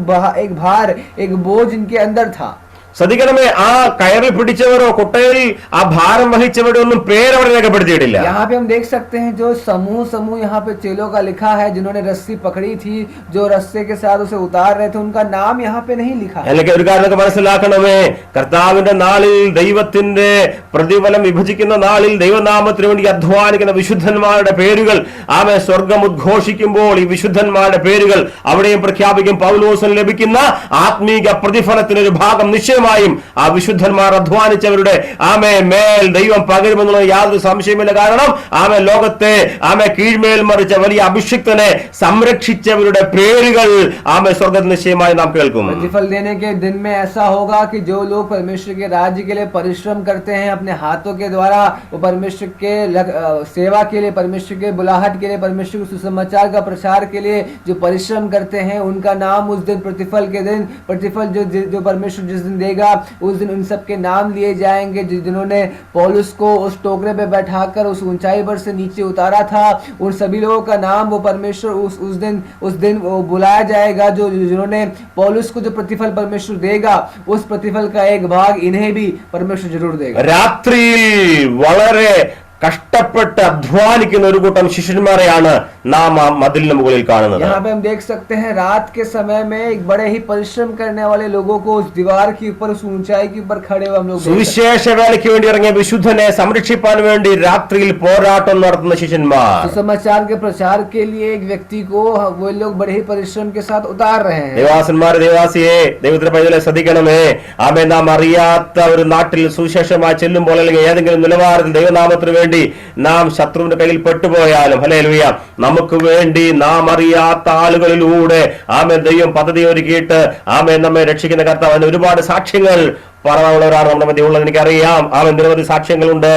भार, एक बोझ इनके अंदर था. ശ്രദ്ധിക്കണമേ, ആ കയറിൽ പിടിച്ചവരോ കുട്ടയിൽ ആ ഭാരം വഹിച്ചവരോ ഒന്നും പേരവിടെ രേഖപ്പെടുത്തിയിട്ടില്ല. यहाँ पे हम देख सकते हैं जो समूह यहाँ पे चेलों का लिखा है, जिन्होंने रस्सी पकड़ी थी, जो रस्से के साथ उसे उतार रहे थे, उनका नाम यहाँ पे नहीं लिखा. അല്ലെങ്കിൽ ഒരു കാരണമൊക്കെ മനസ്സിലാക്കണമേ, കർത്താവിന്റെ നാളിൽ, ദൈവത്തിന്റെ പ്രതിഫലം വിഭജിക്കുന്ന നാളിൽ ദൈവനാമത്തിന് വേണ്ടി അധ്വാനിക്കുന്ന വിശുദ്ധന്മാരുടെ പേരുകൾ സ്വർഗം ഉദ്ഘോഷിക്കുമ്പോൾ ഈ വിശുദ്ധന്മാരുടെ പേരുകൾ അവിടെയും പ്രഖ്യാപിക്കും. പൗലോസിന് ലഭിക്കുന്ന ആത്മീക പ്രതിഫലത്തിന് ഒരു ഭാഗം നിശ്ചയമായി നിശ്ചയമായും ആ വിശുദ്ധന്മാർ അധ്വാനിച്ചവരുടെ മേൽ ദൈവം പകരുമെന്നുള്ള യാതൊരു സംശയമില്ല. കാരണം ലോകത്തെ കീഴ്മേൽ മറിച്ച വലിയ അഭിഷിക്തനെ സംരക്ഷിച്ചവരുടെ പേരുകൾ സ്വർഗ്ഗത്തിൽ നിശ്ചയമായി നാം കേൾക്കും. प्रतिफल देने के दिन में ऐसा होगा कि जो लोग परमेश्वर के राज्य के लिए परिश्रम करते हैं अपने हाथों के द्वारा, वो परमेश्वर के सेवा के लिए, परमेश्वर के बुलाहट के लिए, परमेश्वर के सुसमाचार का प्रचार के लिए जो परिश्रम करते हैं, उनका नाम उस दिन प्रतिफल के दिन, प्रतिफल जो परमेश्वर जिस दिन देगा उस दिन उन सब के नाम लिए जाएंगे जिन्होंने पौलुस को उस टोकरे पे बैठाकर उस ऊंचाई पर से नीचे उतारा था। उन सभी लोगों का नाम वो परमेश्वर उस दिन वो बुलाया जाएगा, जो जिन्होंने पौलुस को जो प्रतिफल परमेश्वर देगा उस प्रतिफल का एक भाग इन्हें भी परमेश्वर जरूर देगा. രാത്രിയിൽ വളരെ കഷ്ടപ്പെട്ട് അധ്വാനിക്കുന്ന ഒരു കൂട്ടം ശിഷ്യന്മാരെയാണ് നാം ആ മതിലിന് മുകളിൽ കാണുന്നത്. यहाँ पे हम देख सकते हैं रात के समय में एक बड़े ही परिश्रम करने वाले लोगों को उस दीवार के ऊपर, उस ऊंचाई के ऊपर खड़े हुए हम लोग സുവിശേഷ വേലയ്ക്ക് വേണ്ടി ഇറങ്ങിയ വിശുദ്ധനെ സംരക്ഷിക്കാൻ വേണ്ടി രാത്രിയിൽ പോരാട്ടം നടത്തുന്ന ശിഷ്യന്മാർ. सुसमाचार के प्रचार के लिए एक व्यक्ति को वो लोग बड़े ही परिश्रम के साथ उतार रहे हैं. ദേവാസന്മാരെ, ദേവാസിയെ, ദൈവത്തിന്റെ പൈതലെ ശ്രദ്ധിക്കണമേ. നാം അറിയാത്ത ഒരു നാട്ടിൽ സുവിശേഷമായി ചെല്ലുമ്പോൾ അല്ലെങ്കിൽ ഏതെങ്കിലും നിലവാരത്തിൽ ദൈവനാമത്തിന് വേണ്ടി നാം ശത്രുവിന്റെ കയ്യിൽ പെട്ടുപോയാലും ഹല്ലേലൂയ, നമുക്ക് വേണ്ടി നാം അറിയാത്ത ആളുകളിലൂടെ ദൈവം പദ്ധതി ഒരുക്കിയിട്ട് നമ്മെ രക്ഷിക്കുന്ന കർത്താവ്. അതിന് ഒരുപാട് സാക്ഷ്യങ്ങൾ പറയാനുള്ളവരാണ് നമ്മുടെ മധ്യ ഉള്ളത്, എനിക്കറിയാം. നിരവധി സാക്ഷ്യങ്ങളുണ്ട്.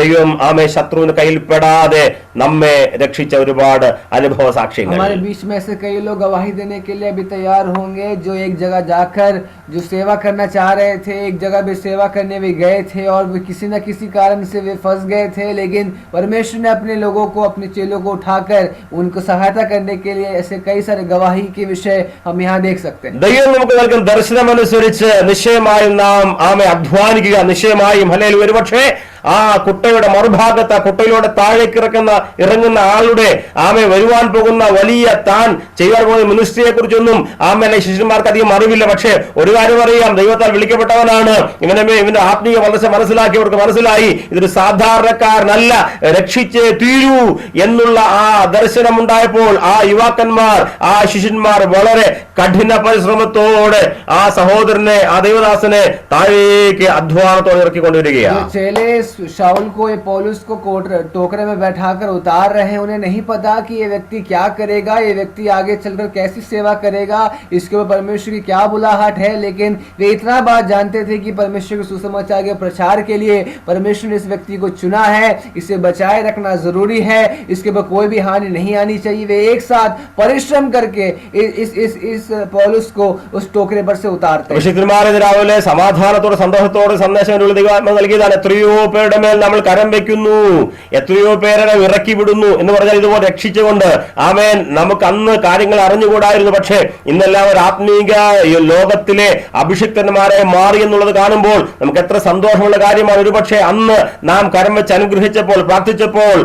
ദൈവം ശത്രുവിന്റെ കയ്യിൽ പെടാതെ നമ്മെ രക്ഷിച്ച ഒരുപാട് അനുഭവ സാക്ഷ്യങ്ങൾ. हमारे बीच में से कई लोग गवाही देने के लिए अभी तैयार होंगे, जो एक जगह जाकर जो सेवा करना चाह रहे थे, एक जगह भी सेवा करने भी गए थे और वे किसी न किसी कारण से वे फंस गए थे, लेकिन परमेश्वर ने अपने लोगों को, अपने चेलों को उठाकर उनको सहायता करने के लिए ऐसे कई सारे गवाही के विषय हम यहाँ देख सकते हैं. ദൈവം നമുക്ക് നൽകുന്ന ദർശനമനുസരിച്ച് നിശ്ചയമായും നാം അധ്വാനിക്കുക. നിശ്ചയമായും ഹല്ലേലൂയ. ഒരുപക്ഷേ ആ കുട്ടയുടെ മറുഭാഗത്ത്, ആ കുട്ടയിലൂടെ താഴേക്ക് ഇറങ്ങുന്ന ആളുടെ വരുവാൻ പോകുന്ന വലിയ താൻ ചെയ്യാൻ പോകുന്ന മിനിസ്ട്രിയെ കുറിച്ചൊന്നും ശിഷ്യന്മാർക്ക് അധികം അറിവില്ല. പക്ഷേ ഒരു കാര്യം അറിയാം, ദൈവത്താൽ വിളിക്കപ്പെട്ടവനാണ്. ഇവന്റെ ആത്മീയ വളർച്ച മനസ്സിലാക്കിയവർക്ക് മനസ്സിലായി ഇതൊരു സാധാരണക്കാരനല്ല, രക്ഷിച്ചേ തീരൂ എന്നുള്ള ആ ദർശനമുണ്ടായപ്പോൾ ആ യുവാക്കന്മാർ, ആ ശിഷ്യന്മാർ വളരെ കഠിന പരിശ്രമത്തോടെ ആ സഹോദരനെ, ആ ദൈവദാസനെ താഴേക്ക് അധ്വാനത്തോടെ ഇറക്കിക്കൊണ്ടിരിക്കുകയാണ്. शाऊल को, ये पौलुस को टोकरे में बैठाकर उतार रहे हैं. उन्हें नहीं पता कि ये व्यक्ति क्या करेगा, ये व्यक्ति आगे चलकर कैसी सेवा करेगा, इसके ऊपर परमेश्वर की क्या बुलाहट है. लेकिन वे इतना बात जानते थे कि परमेश्वर के सुसमाचार के प्रचार के लिए परमेश्वर ने इस व्यक्ति को चुना है, इसे बचाए रखना जरूरी है, इसके ऊपर कोई भी हानि नहीं आनी चाहिए. वे एक साथ परिश्रम करके इस पौलुस को उस टोकरे पर से उतारते हैं. സമാധാനത്തോടെ സന്തോഷത്തോടെ സന്ദേശം നൽകിയതാണ്. എത്രയോ പേരുടെ മേൽ നമ്മൾ കരം വെക്കുന്നു, എത്രയോ പേരെ ഇറക്കി വിടുന്നു എന്ന് പറഞ്ഞാൽ ഇതുപോലെ രക്ഷിച്ചുകൊണ്ട് നമുക്ക് അന്ന് കാര്യങ്ങൾ അറിഞ്ഞുകൂടായിരുന്നു. പക്ഷേ ഇന്നെല്ലാവരും ആത്മീക ലോകത്തിലെ അഭിഷിക്തന്മാരെ മാറി എന്നുള്ളത് കാണുമ്പോൾ നമുക്ക് എത്ര സന്തോഷമുള്ള കാര്യമാണ്. ഒരുപക്ഷെ അന്ന് നാം കരം വെച്ച് അനുഗ്രഹിച്ചപ്പോൾ, പ്രാർത്ഥിച്ചപ്പോൾ,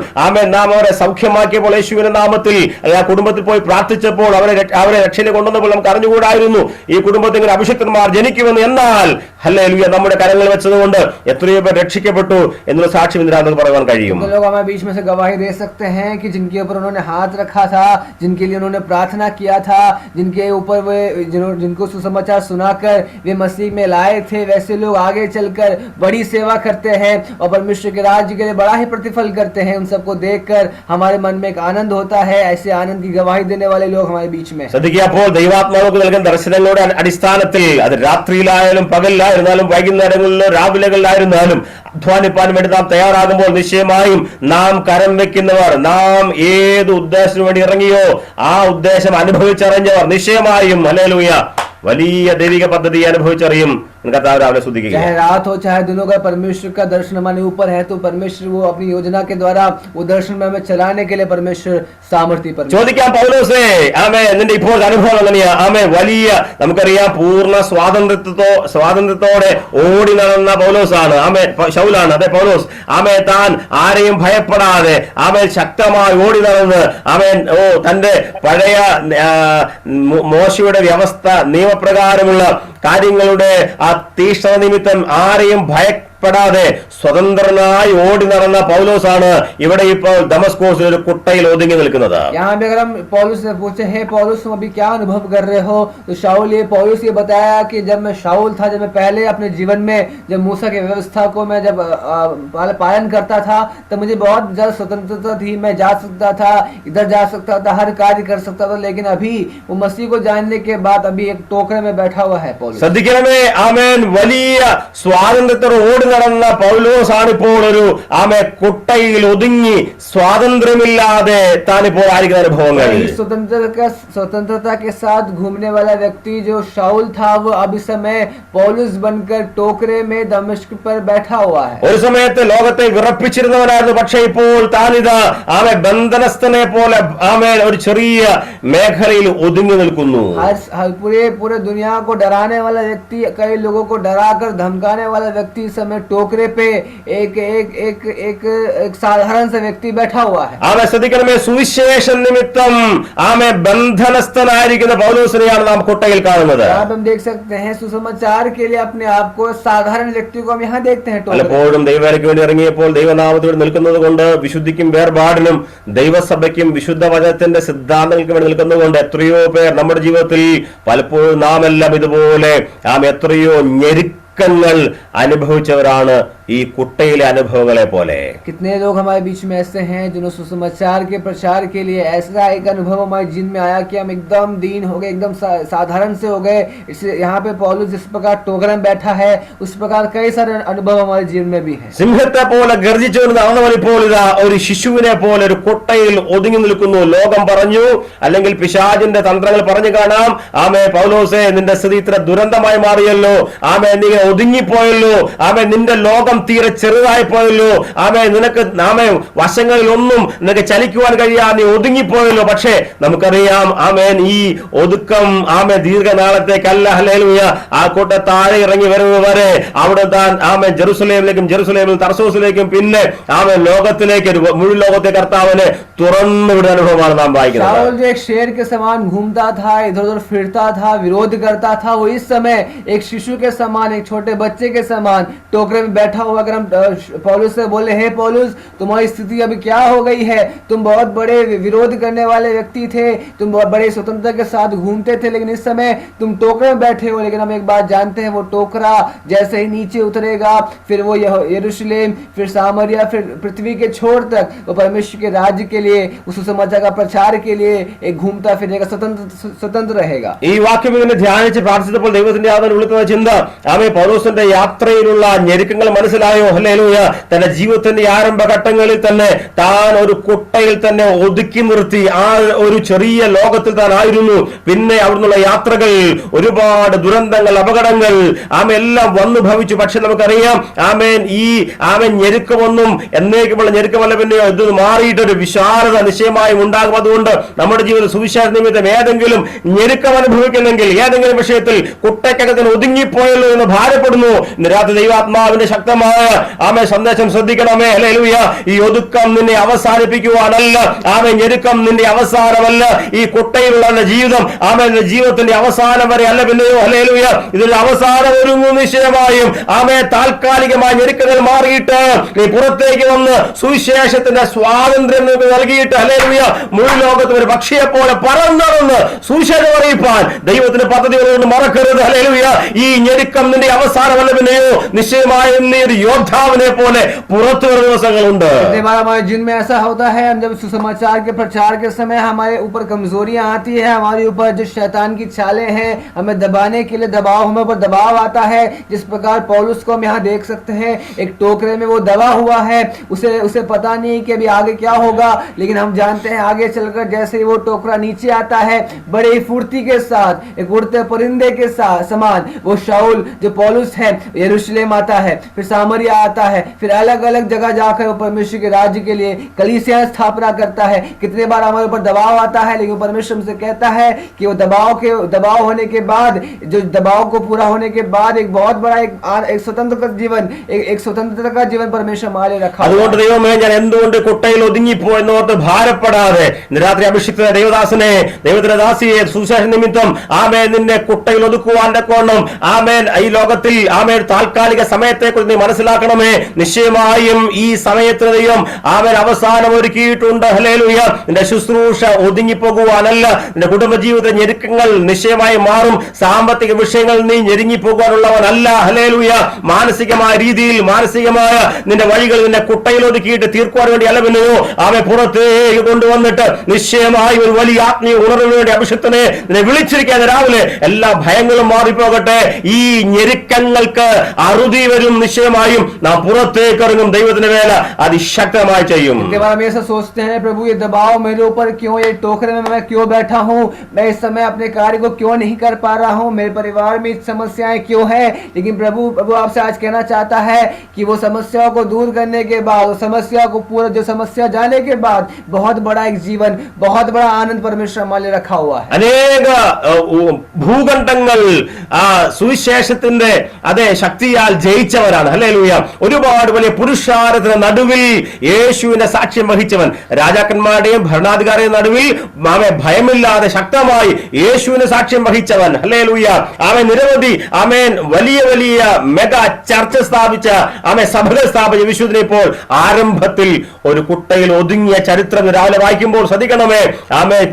നാം അവരെ സൗഖ്യമാക്കിയപ്പോൾ, യേശുവിന്റെ നാമത്തിൽ ആ കുടുംബത്തിൽ പോയി പ്രാർത്ഥിച്ചപ്പോൾ, അവരെ രക്ഷയിൽ കൊണ്ടുവന്നപ്പോൾ നമുക്ക് അറിഞ്ഞുകൂടായിരുന്നു ഈ കുടുംബത്തിൽ ഇങ്ങനെ അഭിഷിക്തന്മാർ ജനിക്കുമെന്ന്. എന്നാൽ ഹല്ലേലൂയ, നമ്മുടെ കരങ്ങൾ വെച്ചതുകൊണ്ട് എത്രയോ പേർ രക്ഷിക്കപ്പെട്ടു എന്നുള്ള സാക്ഷ്യം ഇതിനകത്ത് പറയാൻ കഴിയും. लोग हमारे बीच में से गवाही दे सकते हैं कि जिनके ऊपर उन्होंने हाथ रखा था, जिनके लिए उन्होंने प्रार्थना किया था, जिनके ऊपर वे जिनको सुसमाचार सुनाकर वे मसीह में लाए थे, वैसे लोग आगे चलकर बड़ी सेवा करते हैं और परमेश्वर के राज्य के लिए बड़ा ही प्रतिफल करते हैं. उन सबको देखकर हमारे मन में एक आनंद होता है. ऐसे आनंद की गवाही देने वाले लोग हमारे बीच में. ശ്രദ്ധിക്കപ്പോൾ ദൈവാത്മാവ് നൽകുന്ന ദർശനങ്ങളുടെ അടിസ്ഥാനത്തിൽ അത് രാത്രിയിലായാലും പകലിലായിരുന്നാലും വൈകുന്നേരങ്ങളിലോ രാവിലെകളിലായിരുന്നാലും അധ്വാനിപ്പാൻ വേണ്ടി നാം തയ്യാറാകുമ്പോൾ നിശ്ചയമായും നാം കരം വെക്കുന്നവർ, നാം ഏത് ഉദ്ദേശത്തിന് വേണ്ടി ഇറങ്ങിയോ ആ ഉദ്ദേശം അനുഭവിച്ചറിഞ്ഞവർ നിശ്ചയമായും ഹല്ലേലൂയ വലിയ ദൈവിക പദ്ധതി അനുഭവിച്ചറിയും. चाहे रात हो चाहे दिन हो, अगर परमेश्वर का दर्शन हमारे ऊपर है तो परमेश्वर वो अपनी योजना के द्वारा वो दर्शन में हमें चलाने के लिए परमेश्वर सामर्थ्य पर. ചോദിക്കാം പൗലോസേ, നിന്റെ ഇപ്പോൾ അനുഭവം എങ്ങനെയാ? വലിയ നമുക്കറിയാം പൂർണ്ണ സ്വാതന്ത്ര്യത്തോടെ ഓടി നടന്ന പൗലോസാണ്, ശൗലാണ്. അതെ, പൗലോസ് താൻ ആരെയും ഭയപ്പെടാതെ ശക്തമായി ഓടി നടന്ന് തന്റെ പഴയ മോശയുടെ വ്യവസ്ഥ നിയമപ്രകാരമുള്ള കാര്യങ്ങളുടെ ആ തീഷ്ണത നിമിത്തം ആരെയും ഭാരപ്പെടാതെ സ്വതന്ത്രനായി ഓടി നടന്ന പൗലോസാണ് ഇവിടെ ഇപ്പോൾ ദമസ്കോസിൽ ഒരു കുട്ടയിൽ ഒതുങ്ങി നിൽക്കുന്നത്. यहाँ पे अगर हम पौलुस से पूछे, हे पौलुस तुम अभी क्या अनुभव कर रहे हो, तो शाऊल ये पौलुस ये बताया कि जब मैं शाऊल था, जब मैं पहले अपने जीवन में जब मूसा की व्यवस्था को मैं जब पालन करता था, तब मुझे बहुत ज्यादा स्वतंत्रता थी, मैं जा सकता था, इधर जा सकता था, हर कार्य कर सकता था. लेकिन अभी वो मसीह को जानने के बाद अभी एक टोकरे में बैठा हुआ है पौलुस. ശ്രദ്ധിക്കണമേ, ആമേൻ, വലിയ സ്വാതന്ത്ര്യത്തോടെ ഓടി നടന്ന പൗലോസ് ആണിപ്പോൾ ഒരു കുട്ടയിൽ ഒതുങ്ങി സ്വാതന്ത്ര്യമില്ലാതെ താനിപ്പോൾ ആയിരിക്കുന്ന അനുഭവങ്ങൾ. स्वतंत्रता के साथ घूमने वाला व्यक्ति जो शाऊल था, वो अब इस समय पौलुस बनकर टोकरे में दमिश्क पर बैठा हुआ है. ഒരു സമയത്ത് ലോകത്തെ വിറപ്പിച്ചിരുന്നവനായിരുന്നു, പക്ഷേ ഇപ്പോൾ താനിത് ബന്ധനസ്ഥനെ പോലെ ഒരു ചെറിയ മേഖലയിൽ ഒതുങ്ങി നിൽക്കുന്നു. पूरे दुनिया को डराने वाला व्यक्ति, कई लोगों को डराकर धमकाने वाला व्यक्ति इस समय टोकरे पे एक एक एक एक एक साधारण सा व्यक्ति बैठा हुआ है. ശ്രദ്ധിക്കണമേ, സുവിശേഷ നിമിത്തം ബന്ധനസ്ഥനായിരിക്കുന്ന പൗലോസിനെയാണ് നാം കുട്ടയിൽ കാണുന്നത്. हम देख सकते हैं सुसमाचार के लिए अपने आप को साधारण व्यक्ति को हम यहाँ देखते हैं. പലപ്പോഴും ദൈവവേലയ്ക്ക് വേണ്ടി ഇറങ്ങിയപ്പോൾ ദൈവനാമത്തോട് നിൽക്കുന്നത് കൊണ്ട് വിശുദ്ധിക്കും വേർപാടിനും ദൈവസഭയ്ക്കും വിശുദ്ധ വചനത്തിന്റെ സിദ്ധാന്തങ്ങൾക്ക് വേണ്ടി നിൽക്കുന്നതുകൊണ്ട് എത്രയോ പേർ നമ്മുടെ ജീവിതത്തിൽ പലപ്പോഴും നാം എല്ലാം ഇതുപോലെ എത്രയോ ഞെരുക്കങ്ങൾ അനുഭവിച്ചവരാണ് ഈ കുട്ടയിലെ അനുഭവങ്ങളെ പോലെ. कितने लोग हमारे बीच में ऐसे हैं जिन्होंने सुसमाचार के प्रचार के लिए ऐसा एक अनुभव हमारे जिन में आया कि हम एकदम दीन हो गए, एकदम साधारण से हो गए. इसलिए यहाँ पे पौलुस जिस प्रकार टोकरे में बैठा है, उस प्रकार कई सारे अनुभव हमारे जीवन में भी है. സിംഹത്തെ പോലെ ഗർജിച്ചു നടന്നവൻ ഇപ്പോൾ ഇതാ ഒരു ശിശുവിനെ പോലെ ഒരു കുട്ടയിൽ ഒതുങ്ങി നിൽക്കുന്നു. ലോകം പറഞ്ഞു, അല്ലെങ്കിൽ പിശാചിന്റെ തന്ത്രങ്ങൾ പറഞ്ഞു കാണാം, പൗലോസേ, നിന്റെ സ്ഥിതി ഇത്ര ദുരന്തമായി മാറിയല്ലോ, നീ ഒതുങ്ങിപ്പോയല്ലോ, നിന്റെ ലോകം തീരെ ചെറുതായി പോയല്ലോ, നിനക്ക് വശങ്ങളിലൊന്നും നിനക്ക് ചലിക്കുവാൻ കഴിയാതെ നീ ഒതുങ്ങിപ്പോയല്ലോ. പക്ഷേ നമുക്കറിയാം, ഈ ഒതുക്കം ദീർഘനാളത്തേക്കല്ല. ഹല്ലേലൂയ. ആ കൂട്ട താഴെ ഇറങ്ങി വരുന്നത് വരെ അവിടെ താൻ ജെറുസലേമിൽ തർസോസിലേക്കും പിന്നെ ലോകത്തിലേക്ക് മുഴുവൻ ലോകത്തെ കർത്താവിനെ തുറന്നുവിടുന്ന അനുഭവമാണ് നാം വായിക്കുന്നത്. शाऊल जो एक शेर के समान घूमता था, इधर उधर फिरता था, विरोध करता था, वो इस समय एक शिशु के समान, एक छोटे बच्चे के समान टोकरे में बैठा हुआ. अगर हम पौलुस से बोले, हे पौलुस तुम्हारी स्थिति अभी क्या हो गई है, तुम बहुत बड़े विरोध करने वाले व्यक्ति थे, तुम बहुत बड़े स्वतंत्रता के साथ घूमते थे, लेकिन इस समय तुम टोकरे में बैठे हो. लेकिन हम एक बात जानते हैं, वो टोकरा जैसे ही नीचे उतरेगा, फिर वो यरूशलेम, फिर सामरिया, फिर पृथ्वी के छोर तक वो परमेश्वर के राज्य के लिए, उस सुसमाचार का प्रचार के लिए एक घूमता फिरेगा, स्वतंत्र रहेगा. ഈ വാക്യം ഇങ്ങനെ ധ്യാനിച്ച് പ്രാർത്ഥിച്ചപ്പോൾ ദൈവത്തിന്റെ ആത്മാവിൽ വിളിക്കുന്ന ചിന്ത, പൗലോസിന്റെ യാത്രയിലുള്ള ഞെരുക്കങ്ങൾ മനസ്സിലായോ? ഹല്ലേലൂയ. തന്റെ ജീവിതത്തിന്റെ ആരംഭഘട്ടങ്ങളിൽ തന്നെ താൻ ഒരു കുട്ടയിൽ തന്നെ ഒതുക്കി നിർത്തി ആ ഒരു ചെറിയ ലോകത്തിൽ താൻ ആയിരുന്നു. പിന്നെ അവിടുന്നുള്ള യാത്രകൾ, ഒരുപാട് ദുരന്തങ്ങൾ, അപകടങ്ങൾ എല്ലാം വന്നു ഭവിച്ചു. പക്ഷെ നമുക്കറിയാം, ഈ ഞെരുക്കമൊന്നും എന്നേക്കുമുള്ള ഞെരുക്കമല്ല, പിന്നെയോ ഇത് മാറിയിട്ടൊരു വിശാലത നിശ്ചയമായും ഉണ്ടാകും. അതുകൊണ്ട് നമ്മുടെ ജീവിത സുവിശേഷ നിമിത്തം ഏതെങ്കിലും ഞെരുക്കം അനുഭവിക്കുന്നെങ്കിൽ, ഏതെങ്കിലും വിഷയത്തിൽ കുട്ടയ്ക്കകത്തിന് ഒതുങ്ങിപ്പോയല്ലോ എന്ന് ഭാരപ്പെടുന്നു, രാത്രി ദൈവാത്മാവിന്റെ ശക്തമായ സന്ദേശം ശ്രദ്ധിക്കണമേ. ഹല്ലേലൂയ. ഈ ഒതുക്കം നിന്നെ അവസാനിപ്പിക്കുവാനല്ല, ഞെരുക്കം നിന്റെ അവസാനമല്ല. ഈ കുട്ടയിലുള്ള ജീവിതം ജീവിതത്തിന്റെ അവസാനം വരെ അല്ല, പിന്നെയോ. ഹല്ലേലൂയ. ഇതിന്റെ അവസാനം ഒരുങ്ങും നിശ്ചയമായും. താൽക്കാലികമായ ഞെരുക്കങ്ങൾ മാറിയിട്ട് നീ പുറത്തേക്ക് വന്ന് സുവിശേഷത്തിന്റെ സ്വാതന്ത്ര്യം നൽകിയിട്ട്, ഹല്ലേലൂയ, മുഴുവൻ ലോകത്ത് ഒരു പക്ഷിയെ പോലെ പറന്നറന്ന് സുവിശേഷം അറിയിപ്പാൻ ദൈവത്തിന്റെ പദ്ധതികളോട് മറക്കരുത്. ഹല്ലേലൂയ. ഈ ഞെരുക്കം നിന്റെ അവസാനമല്ല, പിന്നെയോ നിശ്ചയമായും നീ ഒരു योद्धावने പോലെ പുറത്തു വരുന്ന ദിവസങ്ങളുണ്ട്. हमारे जिन में ऐसा होता है, हम जब सुसमाचार के प्रचार के समय हमारे ऊपर कमजोरियां आती है, हमारे ऊपर जो शैतान की चालें हैं, हमें दबाने के लिए हमें ऊपर दबाव आता है. जिस प्रकार पौलुस को हम यहाँ देख सकते हैं, एक टोकरे में वो दबा हुआ है, उसे पता नहीं कि अभी आगे क्या होगा. लेकिन हम जानते हैं आगे चलकर जैसे ही वो टोकरा नीचे आता है, बड़े ही फुर्ती के साथ, एक उड़ते परिंदे के समान वो शाऊल जो पौलुस है यरूशलेम आता है, फिर सामरिया आता है, फिर अलग अलग जगह जाकर वो परमेश्वर के राज्य के लिए कलीसिया स्थापना करता है. कितने बार हमारे ऊपर दबाव आता है, लेकिन परमेश्वर हमसे कहता है कि वो दबाव होने के बाद, जो दबाव को पूरा होने के बाद एक बहुत बड़ा एक स्वतंत्र जीवन, एक स्वतंत्रता का जीवन परमेश्वर हमारे रखा. അതുകൊണ്ട് ദൈവമേ, ഞാൻ എന്തുകൊണ്ട് കുട്ടയിൽ ഒതുങ്ങിപ്പോയെന്നോർത്ത് ഭാരപ്പെടാതെ രാത്രി അഭിഷിക്ത ദേവദാസനെ, ദൈവത്തിന്റെ ദാസിയെ, സുവിശേഷ നിമിത്തം നിന്നെ കുട്ടയിൽ ഒതുക്കുവാൻ കോണം ഈ ലോകത്തിൽ താൽക്കാലിക സമയത്തെ കുറിച്ച് നീ മനസ്സിലാക്കണമേ. നിശ്ചയമായും ഈ സമയത്ത് ദൈവം അവൻ അവസാനം ഒരുക്കിയിട്ടുണ്ട്. ഹല്ലേലൂയ. നിന്റെ ശുശ്രൂഷ ഒതുങ്ങിപ്പോകുവാനല്ല, നിന്റെ കുടുംബജീവിത ഞെരുക്കങ്ങൾ നിശ്ചയമായി മാറും. സാമ്പത്തിക വിഷയങ്ങൾ നീ ഞെരുങ്ങിപ്പോകാനുള്ളവനല്ല. ഹല്ലേലൂയ. മാനസികമായ രീതിയിൽ മാനസികമായ നിന്റെ വഴികൾ നിന്റെ കുട്ടയിൽ ഒതുക്കിയിട്ട് തീർക്കുവാൻ വേണ്ടി അല്ല പിന്നെയോ അവൻ പുറത്തേക്ക് കൊണ്ടുവന്നിട്ട് നിശ്ചയമായി ഒരു വലിയ ആത്മീയ ഉണർവിന് വേണ്ടി അഭിഷിക്തനെ നിന്നെ വിളിച്ചിരിക്കാൻ രാവിലെ എല്ലാ ഭയങ്ങളും മാറിപ്പോകട്ടെ. ഈ ഞെരുക്കങ്ങൾക്ക് അറുതി വരും. നിശ്ചയമായും നാം പുറത്തേക്ക് ഇറങ്ങും. ദൈവത്തിന്റെ വേല അതിശക്തമായി ചെയ്യും. हमेशा सोचते हैं प्रभु ये दबाव मेरे ऊपर क्यों, ये टोकरे में मैं क्यों बैठा हूँ, मैं इस समय अपने कार्य को क्यों नहीं कर पा रहा हूँ, मेरे परिवार में समस्याएं क्यों है। लेकिन प्रभु आपसे आज कहना चाहता है कि वो समस्याओं को दूर करने के बाद, समस्या को पूरा जो समस्या जाने के बाद बहुत बड़ा एक जीवन, बहुत बड़ा आनंद परमेश्वर हमारे रखा हुआ है. അനേക ഭൂഖണ്ഡങ്ങൾ ആ സുവിശേഷത്തിന്റെ അതേ ശക്തിയാൽ ജയിച്ചവരാണ്. ഹല്ലേലൂയ. ഒരുപാട് വലിയ പുരുഷാരത്തിന് നടുവിൽ യേശുവിന്റെ സാക്ഷ്യം വഹിച്ചവൻ, രാജാക്കന്മാരുടെയും ഭരണാധികാരിയുടെ നടുവിൽ അവൻ ഭയമില്ലാതെ ശക്തമായി യേശുവിന് സാക്ഷ്യം വഹിച്ചവൻ. ഹല്ലേലൂയ. അവൻ നിരവധി ആമേൻ വലിയ വലിയ മെഗാ ചർച്ച സ്ഥാപിച്ച ആമേൻ സഭകൾ സ്ഥാപിച്ച വിശുദ്ധനെ ഇപ്പോൾ ആരംഭത്തിൽ ഒരു കുട്ടയിൽ ഒതുങ്ങിയ ചരിത്രം രാവിലെ വായിക്കുമ്പോൾ ശ്രദ്ധിക്കണമേ. ആമേൻ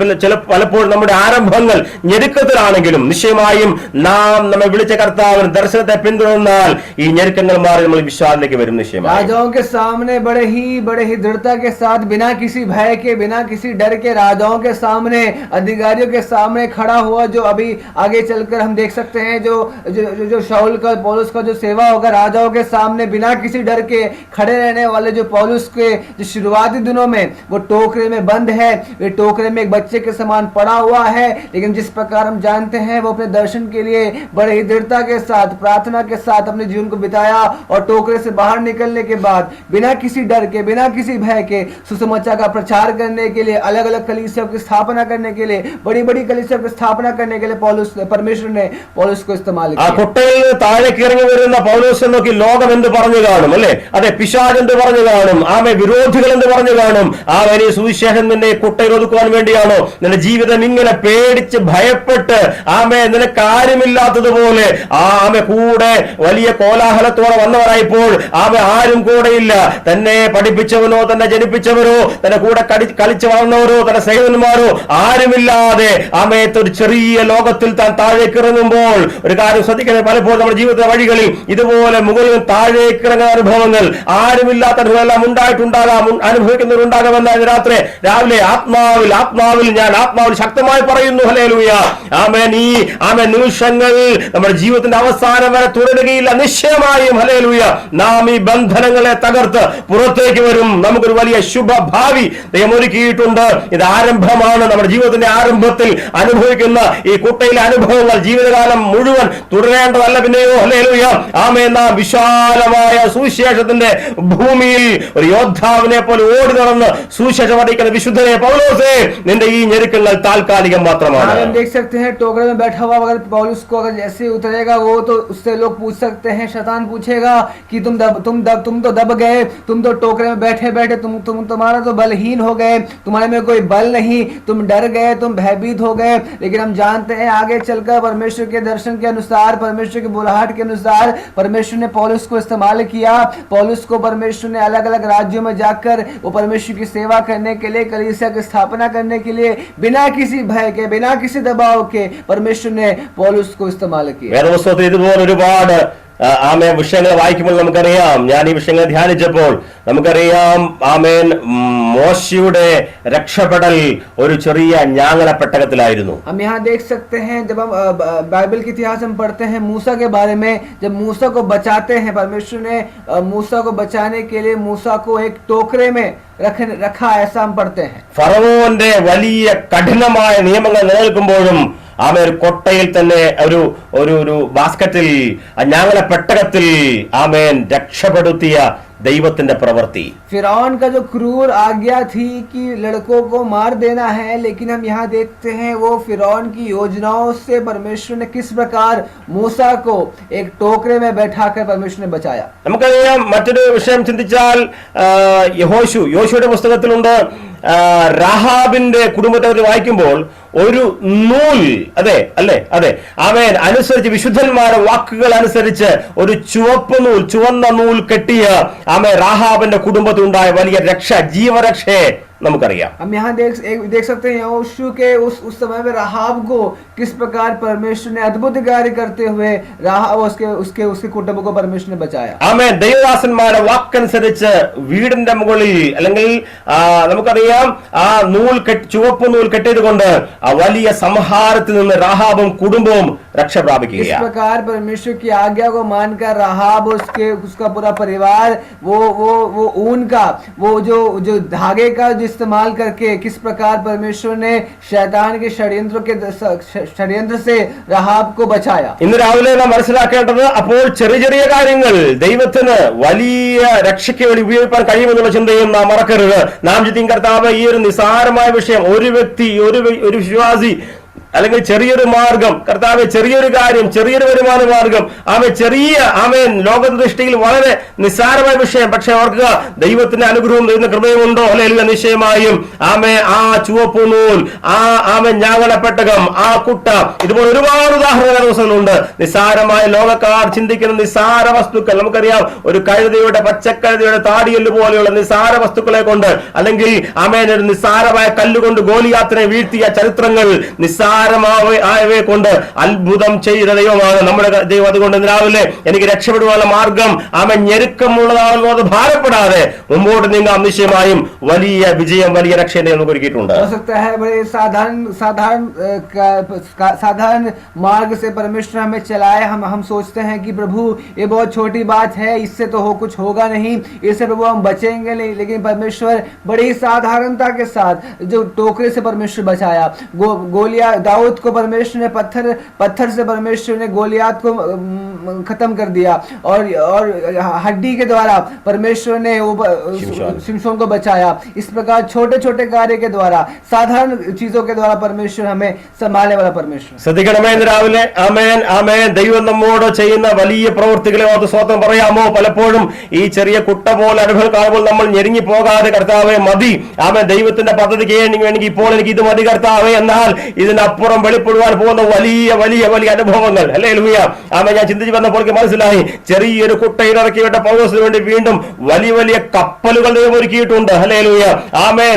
പലപ്പോഴും നമ്മുടെ ആരംഭങ്ങൾ ഞെരുക്കത്തിലാണെങ്കിലും നിശ്ചയമായും നാം നമ്മെ വിളിച്ച കർത്താവിന് ദർശനത്തെ പിന്തുടർന്നാൽ ഈ ഞെരുക്കങ്ങൾ മാറി നമ്മൾ വിശ്വാസത്തിലേക്ക് വരും. നിശ്ചയമായി राजाओं के सामने बड़े ही दृढ़ता के साथ, बिना किसी भय के, बिना किसी डर के, राजाओं के सामने, अधिकारियों के सामने खड़ा हुआ, जो अभी आगे चलकर हम देख सकते हैं जो जो, जो, जो शाऊल का पौलुस का जो सेवा होगा, राजाओं के सामने बिना किसी डर के खड़े रहने वाले जो पौलुस के जो शुरुआती दिनों में वो टोकरे में बंद है, वे टोकरे में एक बच्चे के समान पड़ा हुआ है, लेकिन जिस प्रकार हम जानते हैं वो अपने दर्शन के लिए बड़े ही दृढ़ता के साथ, प्रार्थना के साथ अपने जीवन को बिताया और टोकरे से बाहर निकलने के बाद बिना किसी डर के, बिना किसी भय के सुसमाचार का प्रचार करने के लिए, अलग अलग कलीसियाओं की स्थापना करने के लिए, बड़ी बड़ी कलीसियाओं की स्थापना करने के लिए परमेश्वर ने पौलुस को इस्तेमाल किया. ആ കുട്ടയിൽ താഴേക്ക് ഇറങ്ങി വരുന്ന പൗലോസ് നോക്കി ലോകം എന്ത് പറഞ്ഞു കാണും, അല്ലെ? അതെ, പിശാച് എന്ത് പറഞ്ഞു കാണും, ആമേ വിരോധികൾ എന്ത് പറഞ്ഞു കാണും. ആമേ ഈ സുവിശേഷം നിന്നെ കുട്ടയിൽ ഒതുക്കുവാൻ വേണ്ടിയാണോ? നിന്റെ ജീവിതം ഇങ്ങനെ പേടിച്ച് ഭയപ്പെട്ട് ആമേ നിനക്ക് കാര്യമില്ലാത്തതുപോലെ ആമേ കൂടെ വലിയ കോലാഹലത്തോടെ വന്നവരായപ്പോൾ ആമേ ആരും കൂടെയില്ല. തന്നെ പഠിപ്പിച്ചവനോ തന്നെ ജനിപ്പിച്ചവരോ തന്നെ കൂടെ കളിച്ചു വളർന്നവരോ തന്നെ സേവന്മാരോ ആരുമില്ലാതെ ആമേത്ത് ഒരു ചെറിയ ലോകത്തിൽ താൻ താഴേക്ക് ഇറങ്ങുമ്പോൾ ഒരു കാര്യം ശ്രദ്ധിക്കുന്നത്, പലപ്പോഴും നമ്മുടെ ജീവിത വഴികളിൽ ഇതുപോലെ മുകളിൽ താഴേക്ക് ഇറങ്ങുന്ന അനുഭവങ്ങൾ ആരുമില്ലാത്ത അനുഭവമെല്ലാം ഉണ്ടായിട്ടുണ്ടാകാം, അനുഭവിക്കുന്നവരുണ്ടാകാമെന്ന് രാവിലെ ആത്മാവിൽ ഞാൻ ശക്തമായി പറയുന്നു. ഹല്ലേലൂയ. ആമേൻ. ഈ ആമേൻ നിമിഷങ്ങൾ നമ്മുടെ ജീവിതത്തിന്റെ അവസാനം വരെ തുടരുകയില്ല. നിശ്ചയമായും ഹല്ലേലൂയ നാം ഈ ബന്ധനങ്ങളെ തകർത്ത് പുറത്തേക്ക് വരും. നമുക്കൊരു വലിയ ശുഭഭാവി ദൈവം ഒരുക്കിയിട്ടുണ്ട്. ഇത് ആരംഭമാണ്. നമ്മുടെ ജീവിതത്തിന്റെ ആരംഭത്തിൽ അനുഭവിക്കുന്ന ഈ കുട്ടയിലെ അനുഭവങ്ങൾ ജീവിതകാലം മുഴുവൻ തുടരേണ്ടതല്ല പിന്നെയോ. ഹല്ലേലൂയ. ആമേൻ. നാം വിശാലമായ സുവിശേഷത്തിന്റെ ഭൂമിയിൽ ഒരു യോദ്ധാവിനെ പോലെ ഓടി നടന്ന് സുവിശേഷം അറിയിക്കുന്ന വിശുദ്ധനെ പൗലോസേ, നിന്റെ ഈ ഞെരുക്കങ്ങൾ താൽക്കാലികം മാത്രമാണ്. हम देख सकते हैं टोकरे में बैठा हुआ अगर पौलुस को अगर जैसे उतरेगा वो, तो उससे लोग पूछ सकते हैं, शैतान पूछेगा कि तुम तो दब गए, तुम तो टोकरे में बैठे बैठे तुम्हारा तो बलहीन हो गए, तुम्हारे में कोई बल नहीं, तुम डर गए, तुम भयभीत हो गए. लेकिन हम जानते हैं आगे चलकर परमेश्वर के दर्शन के अनुसार, परमेश्वर की बुलाहट के अनुसार परमेश्वर ने पौलुस को इस्तेमाल किया. पौलुस को परमेश्वर ने अलग अलग राज्यों में जाकर वो परमेश्वर की सेवा करने के लिए, कलीसिया की स्थापना करने के लिए बिना किसी भय के, बिना किसी दबाव के परमेश्वर ने पौलुस को इस्तेमाल किया. വേദപുസ്തകത്തിൽ ഇതുപോലെ ഒരുപാട് ആമേൻ വിഷയങ്ങൾ വായിക്കുമ്പോൾ നമുക്കറിയാം. ഞാൻ ഈ വിഷയങ്ങൾ ധ്യാനിച്ചപ്പോൾ നമുക്കറിയാം ആമേൻ മോശയുടെ രക്ഷപ്പെടൽ ഒരു ചെറിയ ഞാങ്ങല പെട്ടകത്തിലായിരുന്നു. हम यहाँ देख सकते हैं जब हम बाइबल के इतिहास में पढ़ते हैं मूसा के बारे में, जब मूसा को बचाते हैं परमेश्वर ने, मूसा को बचाने के लिए मूसा को एक टोकरे में रखा, ऐसा हम पढ़ते हैं. ഫറവോന്റെ വലിയ കഠിനമായ നിയമങ്ങൾ നിലനിൽക്കുമ്പോഴും ആമേൻ കൊട്ടയിൽ തന്നെ ഒരു ബാസ്ക്കറ്റിൽ ഞാങ്ങല പെട്ടകത്തിൽ ആമേൻ രക്ഷപ്പെടുത്തിയ ദൈവത്തിന്റെ പ്രവൃത്തി. फिरौन का जो क्रूर आज्ञा थी कि लड़कों को मार देना है, लेकिन हम यहाँ देखते हैं वो फिरौन की योजनाओं से परमेश्वर ने किस प्रकार मूसा को एक टोकरे में बैठाकर परमेश्वर ने बचाया. നമുക്കറിയാം, മറ്റൊരു വിഷയം ചിന്തിച്ചാൽ യോശുവയുടെ പുസ്തകത്തിലുണ്ട്, രാഹാബിന്റെ കുടുംബത്തെ വായിക്കുമ്പോൾ ഒരു നൂൽ, അതെ ആമേൻ, അനുസരിച്ച് വിശുദ്ധന്മാരുടെ വാക്കുകൾ അനുസരിച്ച് ഒരു ചുവന്ന നൂൽ കെട്ടിയ രാഹാബിന്റെ കുടുംബത്തിലുണ്ടായ വലിയ രക്ഷ, ജീവരക്ഷയെ നമുക്കറിയാം. हम यहाँ देख सकते हैं यहोशू के उस समय में राहाब को किस प्रकार परमेश्वर ने अद्भुत कार्य करते हुए राहाब उसके कुटुंब को परमेश्वर ने बचाया. ആമേൻ. ദൈവദാസന്മാരുടെ വാക്കനുസരിച്ച് വീടിന്റെ മുകളിൽ അല്ലെങ്കിൽ നമുക്കറിയാം ആ ചുവപ്പ് നൂൽ കെട്ടിയത് കൊണ്ട് ആ വലിയ സംഹാരത്തിൽ നിന്ന് രാഹാബും കുടുംബവും രക്ഷ പ്രാപിക്കുകയാണ്. इस प्रकार परमेश्वर की आज्ञा को मानकर राहाब उसका पूरा परिवार वो ऊन का वो जो धागे का इस्तेमाल करके किस प्रकार परमेश्वर ने शैतान के षड्यंत्र से राहाब को बचाया. ഇന്ന് രാവിലെ നാം മനസ്സിലാക്കേണ്ടത്, അപ്പോൾ ചെറിയ കാര്യങ്ങൾ ദൈവത്തിന് വലിയ രക്ഷയ്ക്ക് വേണ്ടി ഉപയോഗിക്കാൻ കഴിയുമെന്നുള്ള ചിന്തയും നാം മറക്കരുത്. നാം ചിന്തിക്കും, കർത്താവ് ഈ ഒരു നിസാരമായ വിഷയം, ഒരു വ്യക്തി, ഒരു വിശ്വാസി അല്ലെങ്കിൽ ചെറിയൊരു മാർഗം, കർത്താവ് ചെറിയൊരു കാര്യം, ചെറിയൊരു വരുമാന മാർഗം, ലോകത്തിന്റെ ദൃഷ്ടിയിൽ വളരെ നിസ്സാരമായ വിഷയം, പക്ഷെ ഓർക്കുക, ദൈവത്തിന്റെ അനുഗ്രഹവും ദൈവത്തിന്റെ കൃപയുമുണ്ടോ? അല്ലെങ്കിൽ നിശ്ചയമായും ആ ചുവപ്പ് നൂൽ, ഞാങ്ങണപ്പെട്ടകം, ആ കുട്ട, ഇതുപോലെ ഒരുപാട് ഉദാഹരണ ദിവസങ്ങളുണ്ട്. നിസ്സാരമായ ലോകക്കാർ ചിന്തിക്കുന്ന നിസ്സാര വസ്തുക്കൾ, നമുക്കറിയാം, ഒരു പച്ചക്കഴുതയുടെ താടിയല് പോലെയുള്ള നിസ്സാര വസ്തുക്കളെ കൊണ്ട്, അല്ലെങ്കിൽ ഒരു നിസ്സാരമായ കല്ലുകൊണ്ട് ഗോലിയാത്തിനെ വീഴ്ത്തിയ ചരിത്രങ്ങൾ, ആയവയെ കൊണ്ട് അത്ഭുതം ചെയ്ത ദൈവമാണ് നമ്മുടെ ദൈവം. അതുകൊണ്ട് രാവിലെ എനിക്ക് രക്ഷപ്പെടുവാനുള്ള മാർഗം ഞെരുക്കമുള്ളതാകുന്നു, അത് ഭാരപ്പെടാതെ മുമ്പോട്ട് നീങ്ങാം. നിശ്ചയമായും വലിയ വിജയം, വലിയ രക്ഷ നമുക്ക് ഒരുക്കിയിട്ടുണ്ട്. साधारण मार्ग से परमेश्वर हमें चलाए. हम सोचते हैं कि प्रभु ये बहुत छोटी बात है, इससे तो कुछ होगा नहीं, इससे प्रभु हम बचेंगे नहीं. लेकिन परमेश्वर बड़ी साधारणता के साथ जो टोकरे से परमेश्वर बचाया, गोलियात, दाऊद को परमेश्वर ने पत्थर से परमेश्वर ने गोलियात को खत्म कर दिया, और हड्डी के द्वारा परमेश्वर ने शिमशोन को बचाया. इस प्रकार छोटे छोटे कार्य के द्वारा, साधारण चीजों के द्वारा परमेश्वर हमें संभालने वाला परमेश्वर. ശ്രദ്ധിക്കണമേ രാവിലെ. ആമേൻ, ആമേൻ. ദൈവം നമ്മോട് ചെയ്യുന്ന വലിയ പ്രവൃത്തികളെ ഓർത്ത് സ്തോത്രം പറയാമോ? പലപ്പോഴും ഈ ചെറിയ കുട്ട പോലെ അനുഭവം കാണുമ്പോൾ നമ്മൾ ഞെരുങ്ങി പോകാതെ, കർത്താവേ മതി, ദൈവത്തിന്റെ പദ്ധതിക്ക് വേണമെങ്കിൽ ഇപ്പോൾ എനിക്ക് ഇത് മതി കർത്താവേ, എന്നാൽ ഇതിനപ്പുറം വെളിപ്പെടുവാൻ പോകുന്ന വലിയ വലിയ വലിയ അനുഭവങ്ങൾ. ഹല്ലേലൂയ. ഞാൻ ചിന്തിച്ചു വന്നപ്പോൾ മനസ്സിലായി, ചെറിയൊരു കുട്ടയിൽ ഇറക്കിവിട്ട പൗലോസിന് വേണ്ടി വീണ്ടും വലിയ വലിയ കപ്പലുകൾ ദൈവം ഒരുക്കിയിട്ടുണ്ട്. ഹല്ലേലൂയ.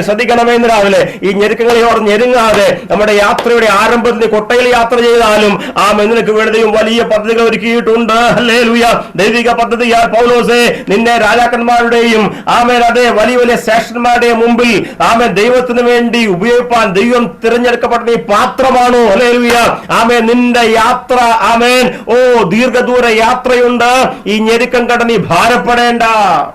ശ്രദ്ധിക്കണമേ ഇന്ന് രാവിലെ. ഈ ഞെരുക്കങ്ങളെ ഞെരുങ്ങാതെ നമ്മുടെ യാത്രയുടെ ആരംഭത്തിൽ കൊട്ടയിൽ യാത്ര ചെയ്താലും നിനക്ക് വേണ്ടി ദൈവം വലിയ പദ്ധതികൾ ഒരുക്കിയിട്ടുണ്ട്. ഹല്ലേലൂയ. ദൈവിക പദ്ധതിയാൽ പൗലോസേ, നിന്നെ രാജാക്കന്മാരുടെയും അതേ വലിയ വലിയ ശ്രേഷ്ഠന്മാരുടെയും മുമ്പിൽ ദൈവത്തിന് വേണ്ടി ഉപയോഗിക്കാൻ ദൈവം തിരഞ്ഞെടുക്കപ്പെട്ട പാത്രമാണോ? ഹല്ലേലൂയ. നിന്റെ യാത്ര ദീർഘദൂര യാത്രയുണ്ട്. ഈ ഞെരുക്കം കണ്ട നീ ഭാരപ്പെടേണ്ട.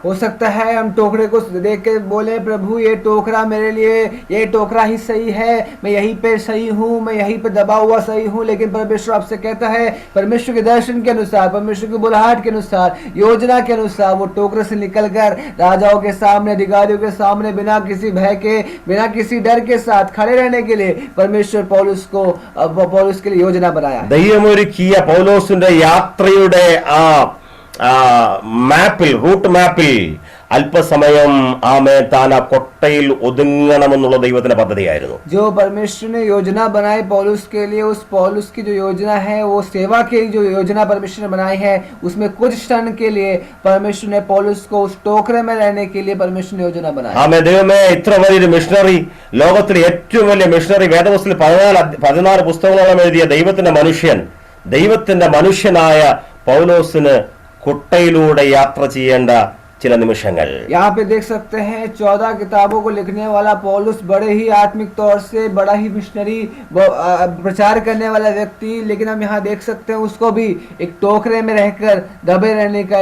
हो सकता है हम टोकरे को देख के बोले, प्रभु ये टोकरा मेरे लिए, ये टोकरा ही सही है, मैं यहीं पे सही हूँ, मैं यहीं पे दबा हुआ सही हूँ. लेकिन परमेश्वर आपसे कहता है, परमेश्वर के दर्शन के अनुसार, परमेश्वर की बुलाहट के अनुसार, योजना के अनुसार वो टोकरे से निकलकर राजाओं के सामने, अधिकारियों के सामने बिना किसी भय के, बिना किसी डर के साथ खड़े रहने के लिए परमेश्वर पौलुस के लिए योजना बनाया. ദൈവമൊരുക്കിയ പൗലോസിന്റെ യാത്രയുടെ റൂട്ട് മാപ്പിൽ അല്പസമയം താൻ ആ കൊട്ടയിൽ ഒതുങ്ങണമെന്നുള്ള ദൈവത്തിന്റെ പദ്ധതിയായിരുന്നു. जो परमेश्वर ने योजना बनाई पौलुस के लिए, उस पौलुस की जो योजना है, वो सेवा की जो योजना परमेश्वर ने बनाई है, उसमें कुछ क्षण के लिए परमेश्वर ने पौलुस को उस टोकरे में रहने के लिए परमेश्वर ने योजना बनाई. ദൈവമേ, ഇത്ര വലിയൊരു മിഷണറി, ലോകത്തിലെ ഏറ്റവും വലിയ മിഷണറി, വേദപുസ്തകത്തിൽ 14 പുസ്തകങ്ങളോളം എഴുതിയ ദൈവത്തിന്റെ മനുഷ്യനായ പൗലോസിന് കുട്ടയിലൂടെ യാത്ര ചെയ്യേണ്ട ചില നിമിഷങ്ങൾ. यहाँ पे देख सकते हैं 14 किताबों को लिखने वाला पौलुस बड़े ही आत्मिक तौर से बड़ा ही मिशनरी प्रचार करने वाला व्यक्ति, लेकिन हम यहाँ देख सकते हैं उसको भी एक टोकरे में रहकर दबे रहने का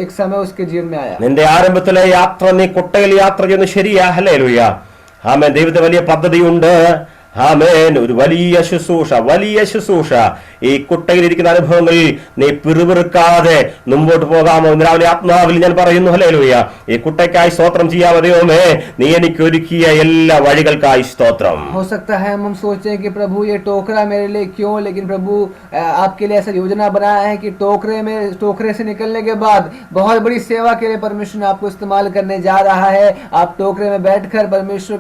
एक समय उसके जीवन में आया. നിന്റെ ആരംഭത്തിലെ യാത്ര നീ കുട്ടയിൽ യാത്ര ചെയ്യുന്നത് ശരിയാ? ഹല്ലേലൂയ. ദൈവത്തിന്റെ വലിയ പദ്ധതിയുണ്ട്. ആമേൻ. ഒരു വലിയ ശുശ്രൂഷ ഈ കുട്ടയിലിരിക്കുന്ന അനുഭവങ്ങളിൽ നീ പിറുപിറുക്കാതെ മുമ്പോട്ട് പോകാമോ? രാവിലെ ആത്മാവിൽ ഞാൻ പറയുന്നു ഹല്ലേലൂയ. ഈ കുട്ടയ്ക്കായി സ്തോത്രം ചെയ്യാമോ ദൈവമേ, നീ എനിക്ക് ഒരുക്കിയ എല്ലാ വഴികൾക്കായി സ്തോത്രം. हो सकता है हम सोचें कि प्रभु ये टोकरा मेरे लिए क्यों, लेकिन प्रभु आपके लिए ऐसा योजना बनाया है कि टोकरे से निकलने के बाद बहुत बड़ी सेवा के लिए परमेश्वर ने आपको इस्तेमाल करने जा रहा है। आप टोकरे में बैठकर परमेश्वर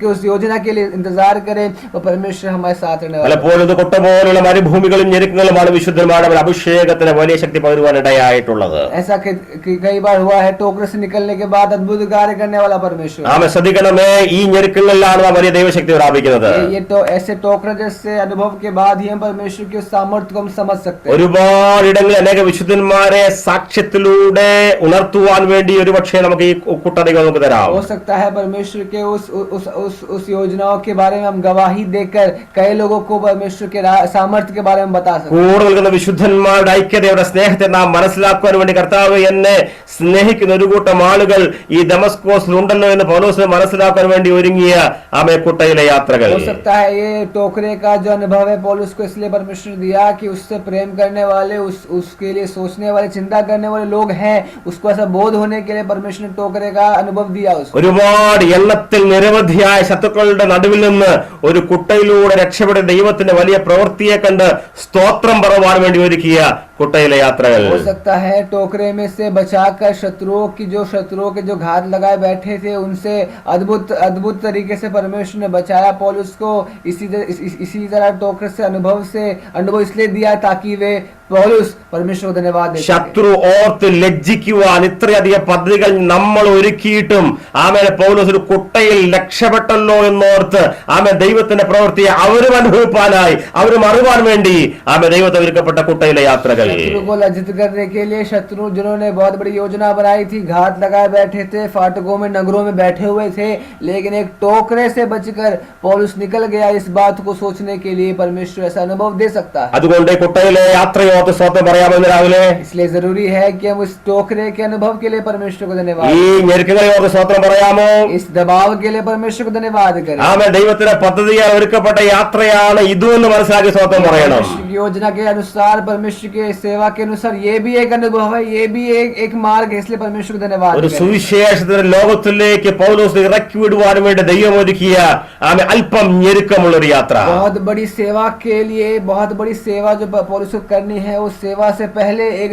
के उस योजना के लिए इंतजार करें और परमेश्वर हमारे साथ रहने वाला है। പലപ്പോഴും ഇത് കുട്ട പോലുള്ള മരുഭൂമികളും ഞെരുക്കങ്ങളുമാണ് വിശുദ്ധന്മാരുടെ അഭിഷേകത്തിന് വലിയ ശക്തി പകരുവാനിടയായിട്ടുള്ളത്. ऐसा कई बार हुआ है, टोकरे से निकलने के बाद अद्भुत कार्य करने वाला परमेश्वर। ആമേൻ. ശ്രദ്ധിക്കണമേ, ഈ ഞെരുക്കങ്ങളിലാണ് നാം വലിയ ദൈവശക്തി പ്രാപിക്കുന്നത്. ये तो ऐसे टोकरे जैसे अनुभव के बाद ही हम परमेश्वर के सामर्थ्य को हम समझ सकते हैं। ഒരുപാടിടങ്ങളിൽ അനേക വിശുദ്ധന്മാരെ സാക്ഷ്യത്തിലൂടെ ഉണർത്തുവാൻ വേണ്ടി ഒരുപക്ഷെ നമുക്ക് ഈ കുട്ടതകൾ നമുക്ക് തരാം. हो सकता है परमेश्वर के उस योजनाओं के बारे में हम गवाही देकर कई लोगों को परमेश्वर के सामर्थ्य के बारे में बता सकते हैं। കൂടുതൽ വിശുദ്ധന്മാരുടെ ഐക്യതയുടെ സ്നേഹത്തെ നാം മനസ്സിലാക്കുവാൻ വേണ്ടി കർത്താവ് എന്നെ സ്നേഹിക്കുന്ന ഒരു കൂട്ടം ആളുകൾ ഈ ദമസ്കോസിൽ ഉണ്ടല്ലോ എന്ന് പൗലോസിനെ മനസ്സിലാക്കാൻ വേണ്ടി ഒരുങ്ങിയ ആമേ കുട്ടയിലെ യാത്രകൾ. हो सकता है ये टोकरे का जो अनुभव है पौलुस को इसलिए परमेश्वर ने दिया कि उससे प्रेम करने वाले, उसके लिए सोचने वाले, चिंता करने वाले लोग हैं, उसको ऐसा बोध होने के लिए परमेश्वर ने टोकरे का अनुभव दिया उसको। ഒരുപാട് എണ്ണത്തിൽ നിരവധിയായ ശത്രുക്കളുടെ നടുവിൽ നിന്ന് ഒരു കുട്ടയിലൂടെ രക്ഷപ്പെട്ട ദൈവത്തിന്റെ വലിയ പ്രവൃത്തിയെ കണ്ട് സ്തോത്രം പറവാൻ വേണ്ടി ഒരുക്കിയ കുട്ടയിലെ യാത്രകൾ. हो सकता है टोकरे में से बचाकर शत्रुओं के जो घात लगाए बैठे थे उनसे अद्भुत तरीके से परमेश्वर ने बचाया पौलुस को। इसी तरह टोकरे से अनुभव इसलिए दिया ताकि वे पौलुस परमेश्वर को धन्यवाद दे। ശത്രു ഓർത്ത് ലജ്ജിക്കുവാൻ ഇത്രയധികം പദ്ധതികൾ നമ്മൾ ഒരുക്കിയിട്ടും ആമേൻ പൗലോസ് ഒരു കുട്ടയിൽ രക്ഷപ്പെട്ടല്ലോ എന്നോർത്ത് ആമേൻ ദൈവത്തിന്റെ പ്രവൃത്തിയെ അവരും അനുഭവിപ്പാനായി അവരും അറിവാൻ വേണ്ടി ആമേൻ ദൈവത്തെ ഒരുക്കപ്പെട്ട കുട്ടയിലെ യാത്രകൾ. शत्रु को लज्जित करने के लिए शत्रु जिन्होंने बहुत बड़ी योजना बनाई थी, घात लगाए बैठे थे, फाटकों में नगरों में बैठे हुए थे, लेकिन एक टोकरे से बचकर पौलुस निकल गया। इस बात को सोचने के लिए परमेश्वर ऐसा अनुभव दे सकता है। അതുകൊണ്ട് കുട്ടയിലെ യാത്രയോർത്ത് സ്തോത്രം പറയാമെന്ന് രാവിലെ इसलिए जरूरी है कि हम इस टोकरे के अनुभव के लिए परमेश्वर को धन्यवाद, ഈ ഞെരുക്കങ്ങളോർത്ത് സ്തോത്രം പറയാമോ? इस दबाव के लिए परमेश्वर को धन्यवाद करें। ആമേൻ. ദൈവത്തിന്റെ പദ്ധതിയാൽ ഒരുക്കപ്പെട്ട യാത്രയാണ് ഇതെന്ന് മനസ്സിലാക്കി സ്തോത്രം പറയണം. परमेश्वर की योजना के अनुसार, परमेश्वर के सेवा के अनुसार ये भी एक अनुभव है, ये भी एक मार्ग है, इसलिए परमेश्वर को धन्यवाद ഒരു करें। സുവിശേഷത്തിന് ലോകത്തിലേക്ക് പൗലോസ് ഇറക്കി വിടുവാൻ വേണ്ടി ദൈവം ഒരുക്കിയ ആമേൻ അല്പം ഞെരുക്കമുള്ള ഒരു യാത്ര. बहुत बड़ी सेवा के लिए, बहुत बड़ी सेवा जो पौलुस को करनी है, उस सेवा से पहले एक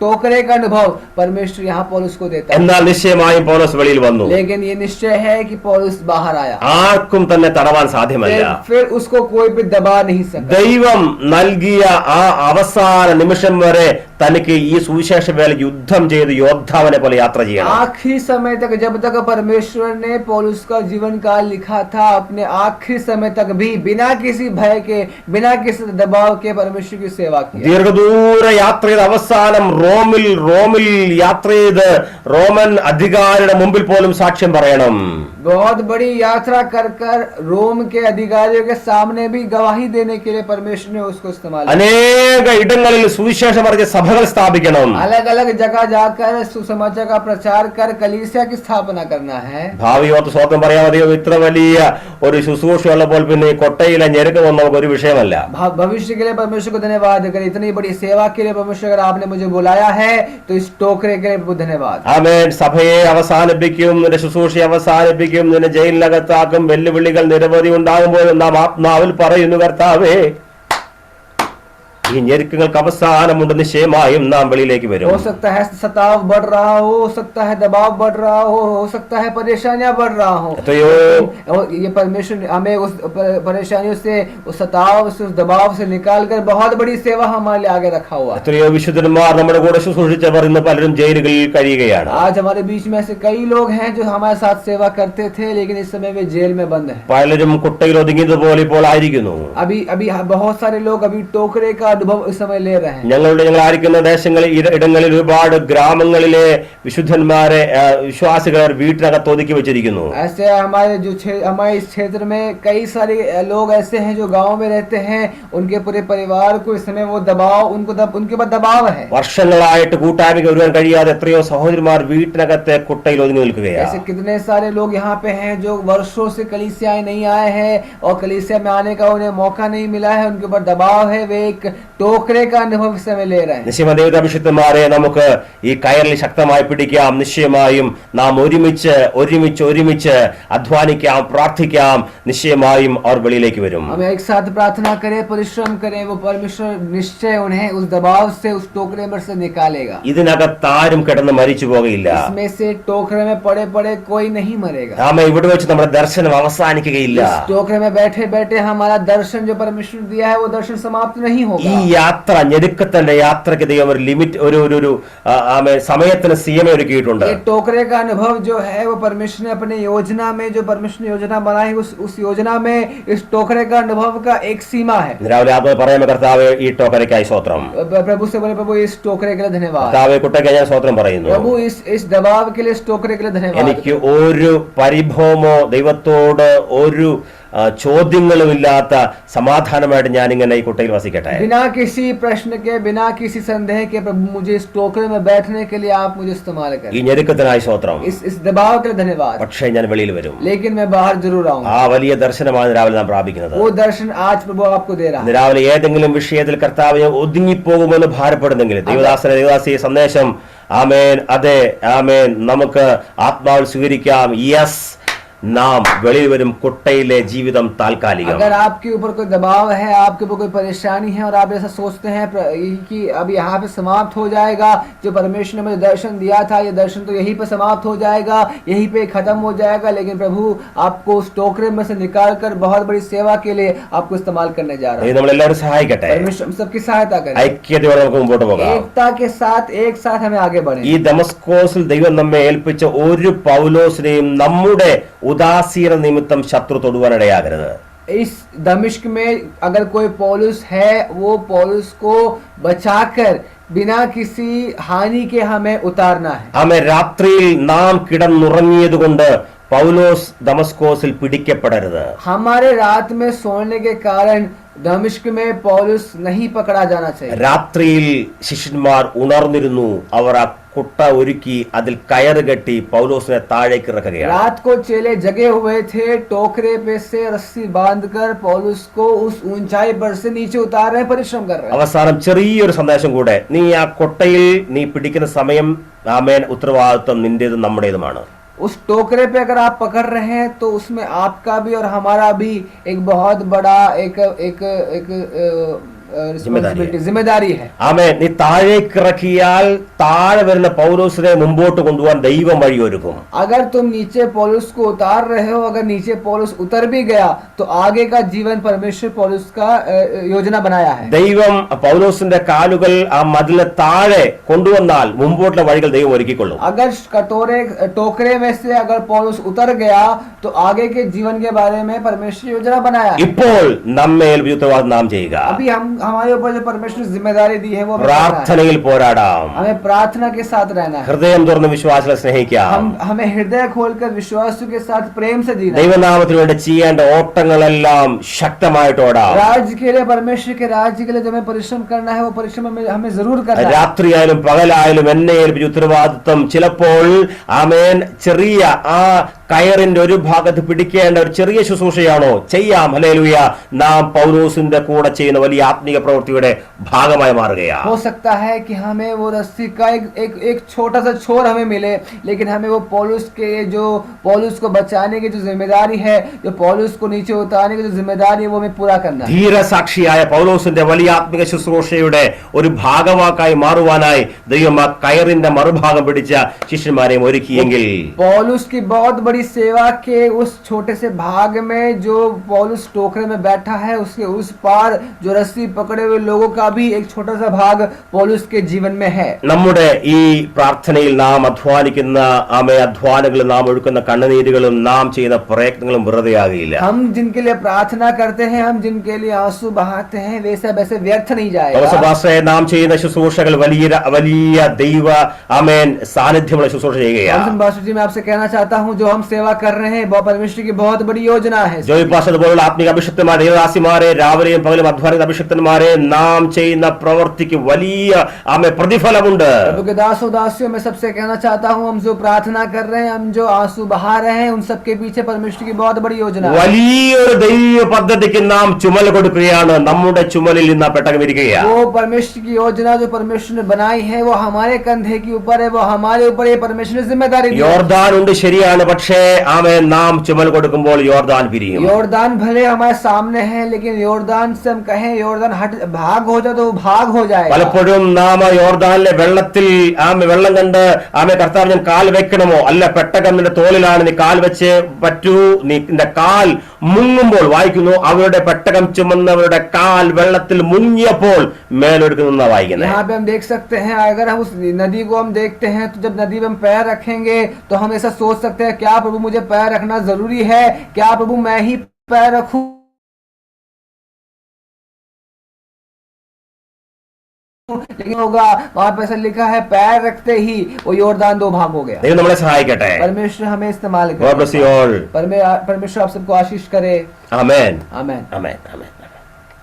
टोकरे का अनुभव परमेश्वर यहाँ पौलुस को देता है। എന്നാൽ നിശ്ചയമായും പൗലോസ് വെളിയിൽ വന്നു. लेकिन ये निश्चय है कि पौलुस बाहर आया, ആർക്കും തന്നെ തടവാൻ സാധ്യമല്ല. फिर उसको कोई भी दबा नहीं सकता। ദൈവം നൽകിയ ആ അവസാന നിമിഷം വരെ തനിക്ക് ഈ സുവിശേഷ വേല യുദ്ധം ചെയ്ത് യോദ്ധാവിനെ പോലെ യാത്ര ചെയ്യണം. आखिरी समय तक, जब तक परमेश्वर ने पौलुस का जीवन काल लिखा था, अपने आखिरी समय तक भी बिना किसी भय के, बिना किसी दबाव के परमेश्वर की सेवा की। ദീർഘദൂര യാത്ര ചെയ്ത് അവസാനം റോമിൽ യാത്ര ചെയ്ത് റോമൻ അധികാരിയുടെ മുമ്പിൽ പോലും സാക്ഷ്യം പറയണം. बहुत बड़ी यात्रा कर रोम के अधिकारियों के सामने भी गवाही देने के लिए परमेश्वर ने उसको इस्तेमाल किया। അനേക ഇടങ്ങളിൽ സുവിശേഷം പറഞ്ഞ സഭകൾ സ്ഥാപിക്കണം. अलग अलग जगह जाकर सुसमाचार का प्रचार कर कलीसिया की स्थापना करना है। ഭാവിയോർത്ത് സ്തോത്രം പറയാമോ? ദൈവം ഇത്ര വലിയ ഒരു ശുശ്രൂഷയുള്ളപ്പോൾ പിന്നെ ഈ കൊട്ടയിലെ ഞെരുക്കം നമുക്ക് ഒരു വിഷയമല്ല. भविष्य के लिए परमेश्वर को धन्यवाद करें। इतनी बड़ी सेवा के लिए परमेश्वर, अगर आपने मुझे बुलाया है तो इस टोकरे के लिए धन्यवाद। ആമേൻ. സഭയെ അവസാനിപ്പിക്കും, നിന്റെ ശുശ്രൂഷയെ അവസാനിപ്പിക്കും, നിന്നെ ജയിലിനകത്താക്കും, വെല്ലുവിളികൾ നിരവധി ഉണ്ടാകുമ്പോൾ നാം ആത്മാവിൽ പറയുന്നു, കർത്താവേ ഈ ഞെരുക്കങ്ങൾക്ക് അവസാനമുണ്ട്, നിശ്ചയമായും നാം വെളിയിലേക്ക് വരും. हो सकता है सताव बढ़ रहा हो सकता है दबाव बढ़ रहा हो सकता है परेशानियां बढ़ रहा हो, तो ये परमेश्वर हमें उस परेशानियों से, उस सताव से, उस दबाव से निकाल कर बहुत बड़ी सेवा हमारे लिए आगे रखा हुआ है। എത്രയോ വിശുദ്ധന്മാർ നമ്മുടെ കൂടെ ശുശ്രൂഷിച്ചവർ ഇന്ന് പലരും ജയിലുകളിൽ കഴിയുകയാണ്. आज हमारे बीच में ऐसे कई लोग हैं जो हमारे साथ सेवा करते थे, लेकिन इस समय वे जेल में बंद हैं। പലരും കുട്ടയിൽ ഒതുങ്ങിയതുപോലെ ഇപ്പോൾ ആയിരിക്കുന്നു. अभी बहुत सारे लोग अभी टोकरे का अनुभव इस समय ले रहे हैं। ഞങ്ങളായിരിക്കുന്ന ദേശങ്ങളിൽ ഇടങ്ങളിൽ ഒരുപാട് ഗ്രാമങ്ങളിലെ വിശുദ്ധന്മാരെ വിശ്വാസികൾ വീട്ടിനകത്ത് ഒതുക്കി വെച്ചിരിക്കുന്നു. ऐसे हमारे इस क्षेत्र में कई सारे लोग ऐसे हैं जो गांव में रहते हैं, उनके पूरे परिवार को इस समय वो दबाव उनके ऊपर दबाव है. വർഷങ്ങളായിട്ട് കൂട്ടായ്മയ്ക്ക് വരുവാൻ കഴിയാതെ എത്രയോ സഹോദരന്മാർ വീട്ടിനകത്തെ കുട്ടയിൽ ഒതുങ്ങി നിൽക്കുകയാണ്. ऐसे कितने सारे लोग यहाँ पे हैं जो वर्षों से कलीसियाएं नहीं आए हैं और कलीसिया में आने का उन्हें मौका नहीं मिला है, उनके ऊपर दबाव है, वे एक टोकरे का अनुभव इस समय ले रहे हैं. നിശ്ചയമായ ദൈവദാസന്മാരെ നമുക്ക് ഈ കയറിൽ ശക്തമായി പിടിക്കാം. നിശ്ചയമായും നാം ഒരുമിച്ച് അധ്വാനിക്കാം, പ്രാർത്ഥിക്കാം. നിശ്ചയമായും അവർ വെളിയിലേക്ക് വരും. हम एक साथ प्रार्थना करें, परिश्रम करें, वो परमेश्वर निश्चय उन्हें उस दबाव से, उस टोकरे में से निकालेगा. ഇതിനകത്താരും കിടന്ന് മരിച്ചു പോകയില്ല. इसमें से टोकरे में पड़े कोई नहीं मरेगा. നാം ഇവിടെ വെച്ച് നമ്മുടെ ദർശനം അവസാനിക്കുകയില്ല. इस टोकरे में बैठे बैठे हमारा दर्शन जो परमेश्वर दिया है वो दर्शन समाप्त नहीं होगा. ഈ യാത്ര ഞെരുക്കത്തിന്റെ യാത്രയ്ക്ക് ദൈവം ഒരു ലിമിറ്റ് ഒരു സമയത്തിന് സീമ ഒരുക്കിയിട്ടുണ്ട്. ये टोकरे का अनुभव जो है वो परमेश्वर ने अपने योजना में, जो परमेश्वर ने योजना बनाई उस योजना में इस टोकरे का अनुभव का एक सीमा है. രാവിലെ ആത്മാവ് പറയുമ്പോൾ കർത്താവേ ഈ ടോക്കരയ്ക്കായി സ്തോത്രം. प्रभु से बोले प्रभु इस टोकरे के लिए धन्यवाद. കർത്താവേ കുട്ടയ്ക്ക് ഞാൻ സ്തോത്രം പറയുന്നു. प्रभु इस दबाव के लिए, इस टोकरे के लिए धन्यवाद. എനിക്ക് ഒരു പരിഭവമോ ദൈവത്തോട് ഒരു ചോദ്യങ്ങളുമില്ലാത്ത സമാധാനമായിട്ട് ഞാനിങ്ങനെ ഈ കുട്ടയിൽ വസിക്കട്ടെ. बिना किसी प्रश्न के, बिना किसी संदेह के प्रभु मुझे इस टोकरे में बैठने के लिए आप मुझे इस्तेमाल करें. ഈ ഞെരുക്കത്തിനായി സ്തോത്രം. इस दबाव के लिए धन्यवाद. പക്ഷേ ഞാൻ വെളിയിൽ വരും. लेकिन मैं बाहर जरूर आऊंगा. ആ വലിയ ദർശനമാണ് രാവിലെ നാം പ്രാപിക്കുന്നത്. वो दर्शन आज प्रभु आपको दे रहा है. രാവിലെ ഏതെങ്കിലും വിഷയത്തിൽ കർത്താവിനെ ഒതുങ്ങിപ്പോകുമെന്ന് ഭാരപ്പെടുന്നെങ്കിൽ ദേവദാസിയെ സന്ദേശം ആമേൻ, അതെ ആമേൻ, നമുക്ക് ആത്മാവിൽ സ്വീകരിക്കാം. യെസ്, नाम വെളിയിൽ വരും. കുട്ടയിലെ ജീവിതം താൽക്കാലികം. अगर आपके ऊपर कोई दबाव है, आपके ऊपर कोई परेशानी है और आप ऐसा सोचते हैं कि अब यहाँ पे समाप्त हो जाएगा, जो परमेश्वर ने मुझे दर्शन दिया था ये दर्शन तो यहीं पे समाप्त हो जाएगा, यहीं पे खत्म हो जाएगा, लेकिन प्रभु आपको उस टोकरे में से निकाल कर बहुत बड़ी सेवा के लिए आपको इस्तेमाल करने जा रहा है. നമ്മളെല്ലാവരും സഹായിക്കട്ടെ. परमेश्वर हम सबकी सहायता करे. ഐക്യതയോടെ നമുക്ക് മുമ്പോട്ട് പോകാം. एकता के साथ एक साथ हमें आगे बढ़े. ഈ ദമസ്കോസിൽ ദൈവം നമ്മെ ഏൽപ്പിച്ച ഒരു പൗലോസിനെയും നമ്മുടെ ഉദാസീന നിമിത്തം ശത്രു തൊടുവാനിടയാകരുത്. इस दमिश्क में अगर कोई पौलुस है, वो पौलुस को बचाकर बिना किसी हानि के हमें उतारना है. हमें രാത്രിയിൽ നാം കിടന്നുറങ്ങിയതുകൊണ്ട് പൗലോസ് ദമസ്കോസിൽ പിടിക്കപ്പെടരുത്. हमारे रात में सोने के कारण दमिश्क में पौलुस नहीं पकड़ा जाना चाहिए. രാത്രിയിൽ ശിഷ്യന്മാർ ഉണർന്നിരുന്നു. അവർ ആ കുട്ട ഒരുക്കി അതിൽ കയറ് കെട്ടി പൗലോസിനെ താഴേക്ക് ഇറക്കുകയാണ്. रात को चेले जगे हुए थे, टोकरे पे से रस्सी बांधकर पौलुस को उस ऊंचाई पर से नीचे उतार रहे, परिश्रम कर रहे. അവസാനം ചെറിയൊരു സന്ദേശം കൂടെ, നീ ആ കൊട്ടയിൽ നീ പിടിക്കുന്ന സമയം ആമേൻ ഉത്തരവാദിത്വം നിന്റേതും നമ്മുടേതുമാണ്. उस टोकरे पे अगर आप पकड़ रहे हैं तो उसमें आपका भी और हमारा भी एक बहुत बड़ा एक जिम्मेदारी है. ആമേൻ. നീ താഴേക്ക് ഇറക്കിയാൽ താഴെ വരുന്ന പൗലോസിനെ മുമ്പോട്ട് കൊണ്ടുപോകാൻ ദൈവം വഴിയൊരുക്കും. अगर तुम नीचे पौलुस को उतार रहे हो, अगर नीचे पौलुस उतर भी गया तो आगे का जीवन परमेश्वर पौलुस का योजना बनाया है. ദൈവം പൗലോസിന്റെ കാലുകൾ ആ മതിലിന് താഴെ കൊണ്ടുവന്നാൽ മുമ്പോട്ടുള്ള വഴികൾ ദൈവം ഒരുക്കിക്കൊള്ളും. अगर टोकरे में से अगर पौलुस उतर गया तो आगे के जीवन के बारे में परमेश्वर योजना बनाया है. ഇപ്പോൾ നമ്മെ ഏൽപ്പിച്ച ഉത്തരവാദിത്വം നാം ചെയ്യുക. अभी हम हमारे ऊपर जो परमेश्वर जिम्मेदारी दी है वो പ്രാർത്ഥനയിൽ പോരാടാം. हमें प्रार्थना के साथ रहना है. ഹൃദയം തുറന്ന് വിശ്വാസത്തെ സ്നേഹിക്കാം. हमें हृदय खोलकर विश्वासों के साथ प्रेम से जीना. ദൈവനാമത്തിന് വേണ്ടി ചെയ്യേണ്ട ഓട്ടങ്ങളെല്ലാം ശക്തമായിട്ട് ഓടാം. राज्य के लिए, परमेश्वर के राज्य के लिए जो हमें परिश्रम करना है वो परिश्रम हमें जरूर करना है. രാത്രിയായാലും പകലായാലും എന്നെ ഏൽപ്പിച്ച ഉത്തരവാദിത്വം ചിലപ്പോൾ ആമേൻ ചെറിയ ആ കയറിന്റെ ഒരു ഭാഗത്ത് പിടിക്കേണ്ട ഒരു ചെറിയ ശുശ്രൂഷയാണോ ചെയ്യാം. ഹല്ലേലൂയ. നാം പൗലോസിന്റെ കൂടെ ചെയ്യുന്ന വലിയ ആത്മീയ പ്രവൃത്തിയുടെ ഭാഗമായി മാറുകയാണ്. हो सकता है कि हमें वो रस्सी का एक छोटा सा छोर हमें मिले, लेकिन हमें वो पौलुस को बचाने की जो जिम्मेदारी है, जो पौलुस को नीचे उतारने की जो जिम्मेदारी है वो हमें पूरा करना है. ധീരസാക്ഷിയായ പൗലോസിന്റെ വലിയ ആത്മിക ശുശ്രൂഷയുടെ ഒരു ഭാഗവാക്കായി മാറുവാനായി ദൈവം ആ കയറിന്റെ മറുഭാഗം പിടിച്ച ശിഷ്യന്മാരെയും ഒരുക്കിയെങ്കിൽ पौलुस की बहुत बड़ी बड़ी सेवा के उस छोटे से भाग में जो पौलुस टोकरे में बैठा है, उसके उस पार जो रस्सी पकड़े हुए लोगों का भी एक छोटा सा भाग पौलुस के जीवन में है। നമ്മുടെ ഈ പ്രാർത്ഥനയിൽ നാം അധ്വാനിക്കുന്ന അധ്വാനങ്ങളും നാം ഒഴുക്കുന്ന കണ്ണുനീരുകളും നാം ചെയ്യുന്ന പ്രയത്നങ്ങളും വെറുതെയാകില്ല. हम जिनके लिए प्रार्थना करते हैं, हम जिनके लिए आंसू बहाते हैं, वे सब ऐसे व्यर्थ नहीं जाएगा। നാം ചെയ്യുന്ന ശുശ്രൂഷകൾ വലിയ ദൈവ സാന്നിധ്യമുള്ള ശുശ്രൂഷ ചെയ്യുകയാണ്. जी मैं आपसे कहना चाहता हूं, जो हम सेवा कर रहे हैं वो परमेश्वर की बहुत बड़ी योजना है। ജോയ് പാസ്റ്റർ പോലുള്ള ആത്മീയ അഭിഷിക്തന്മാരെ, ദേവദാസിമാരെ, രാവിലെയും പകലും അധ്വാനിക്കുന്ന അഭിഷിക്തന്മാരെ, നാം ചെയ്യുന്ന പ്രവൃത്തിക്ക് വലിയ പ്രതിഫലമുണ്ട്. प्रभु के दासों दासियों मैं सबसे कहना चाहता हूं, हम जो प्रार्थना कर रहे हैं, हम जो आंसू बहा रहे हैं, उन सब के पीछे परमेश्वर की बहुत बड़ी योजना है। വലിയൊരു ദൈവ പദ്ധതിക്ക് നാം ചുമൽ കൊടുക്കുകയാണ്. നമ്മുടെ ചുമലിൽ നിന്ന് ആ പെട്ടകം ഇരിക്കുകയാണ്. वो परमेश्वर की योजना जो परमेश्वर ने बनाई है, वो हमारे कंधे के ऊपर है, वो हमारे ऊपर ये परमेश्वर ने जिम्मेदारी दी है। യോർദാൻ ഉണ്ട്, ശരിയാണ്. പക്ഷേ നാം ചുമൽ കൊടുക്കുമ്പോൾ യോർദാൻ പിരിയും. योर्दान भले हमारे सामने है, लेकिन योर्दान से हम कहें योर्दान भाग हो जाए तो वो भाग हो जाए। പലപ്പോഴും നാം യോർദാനിലെ വെള്ളത്തിൽ വെള്ളം കണ്ട് കർത്താവ് ഞാൻ കാൽ വെക്കണമോ, അല്ല പെട്ടകം നിന്റെ തോളിലാണ്, നീ കാൽ വെച്ച് പറ്റൂ, നിന്റെ കാൽ മുങ്ങുമ്പോൾ വായിക്കുന്നു, അവരുടെ പെട്ടകം ചുമന്നവരുടെ കാൽ വെള്ളത്തിൽ മുങ്ങിയപ്പോൾ മേലൊടുക്കുന്ന വായിക്കുന്നത്. यहाँ पे हम देख सकते हैं, अगर हम उस नदी को हम देखते हैं, तो जब नदी में हम पैर रखेंगे तो हम ऐसा सोच सकते हैं, क्या प्रभु मुझे पैर रखना जरूरी है, क्या प्रभु मैं ही पैर रखूं? लेकिन होगा वहां पे ऐसा लिखा है, पैर रखते ही वो योर्दान दो भाग हो गया। ദൈവം നമ്മളെ സഹായിക്കട്ടെ. परमेश्वर हमें इस्तेमाल God bless you all. करे। परमेश्वर आप सबको आशीष करे। Amen. आमेन। Amen. Amen.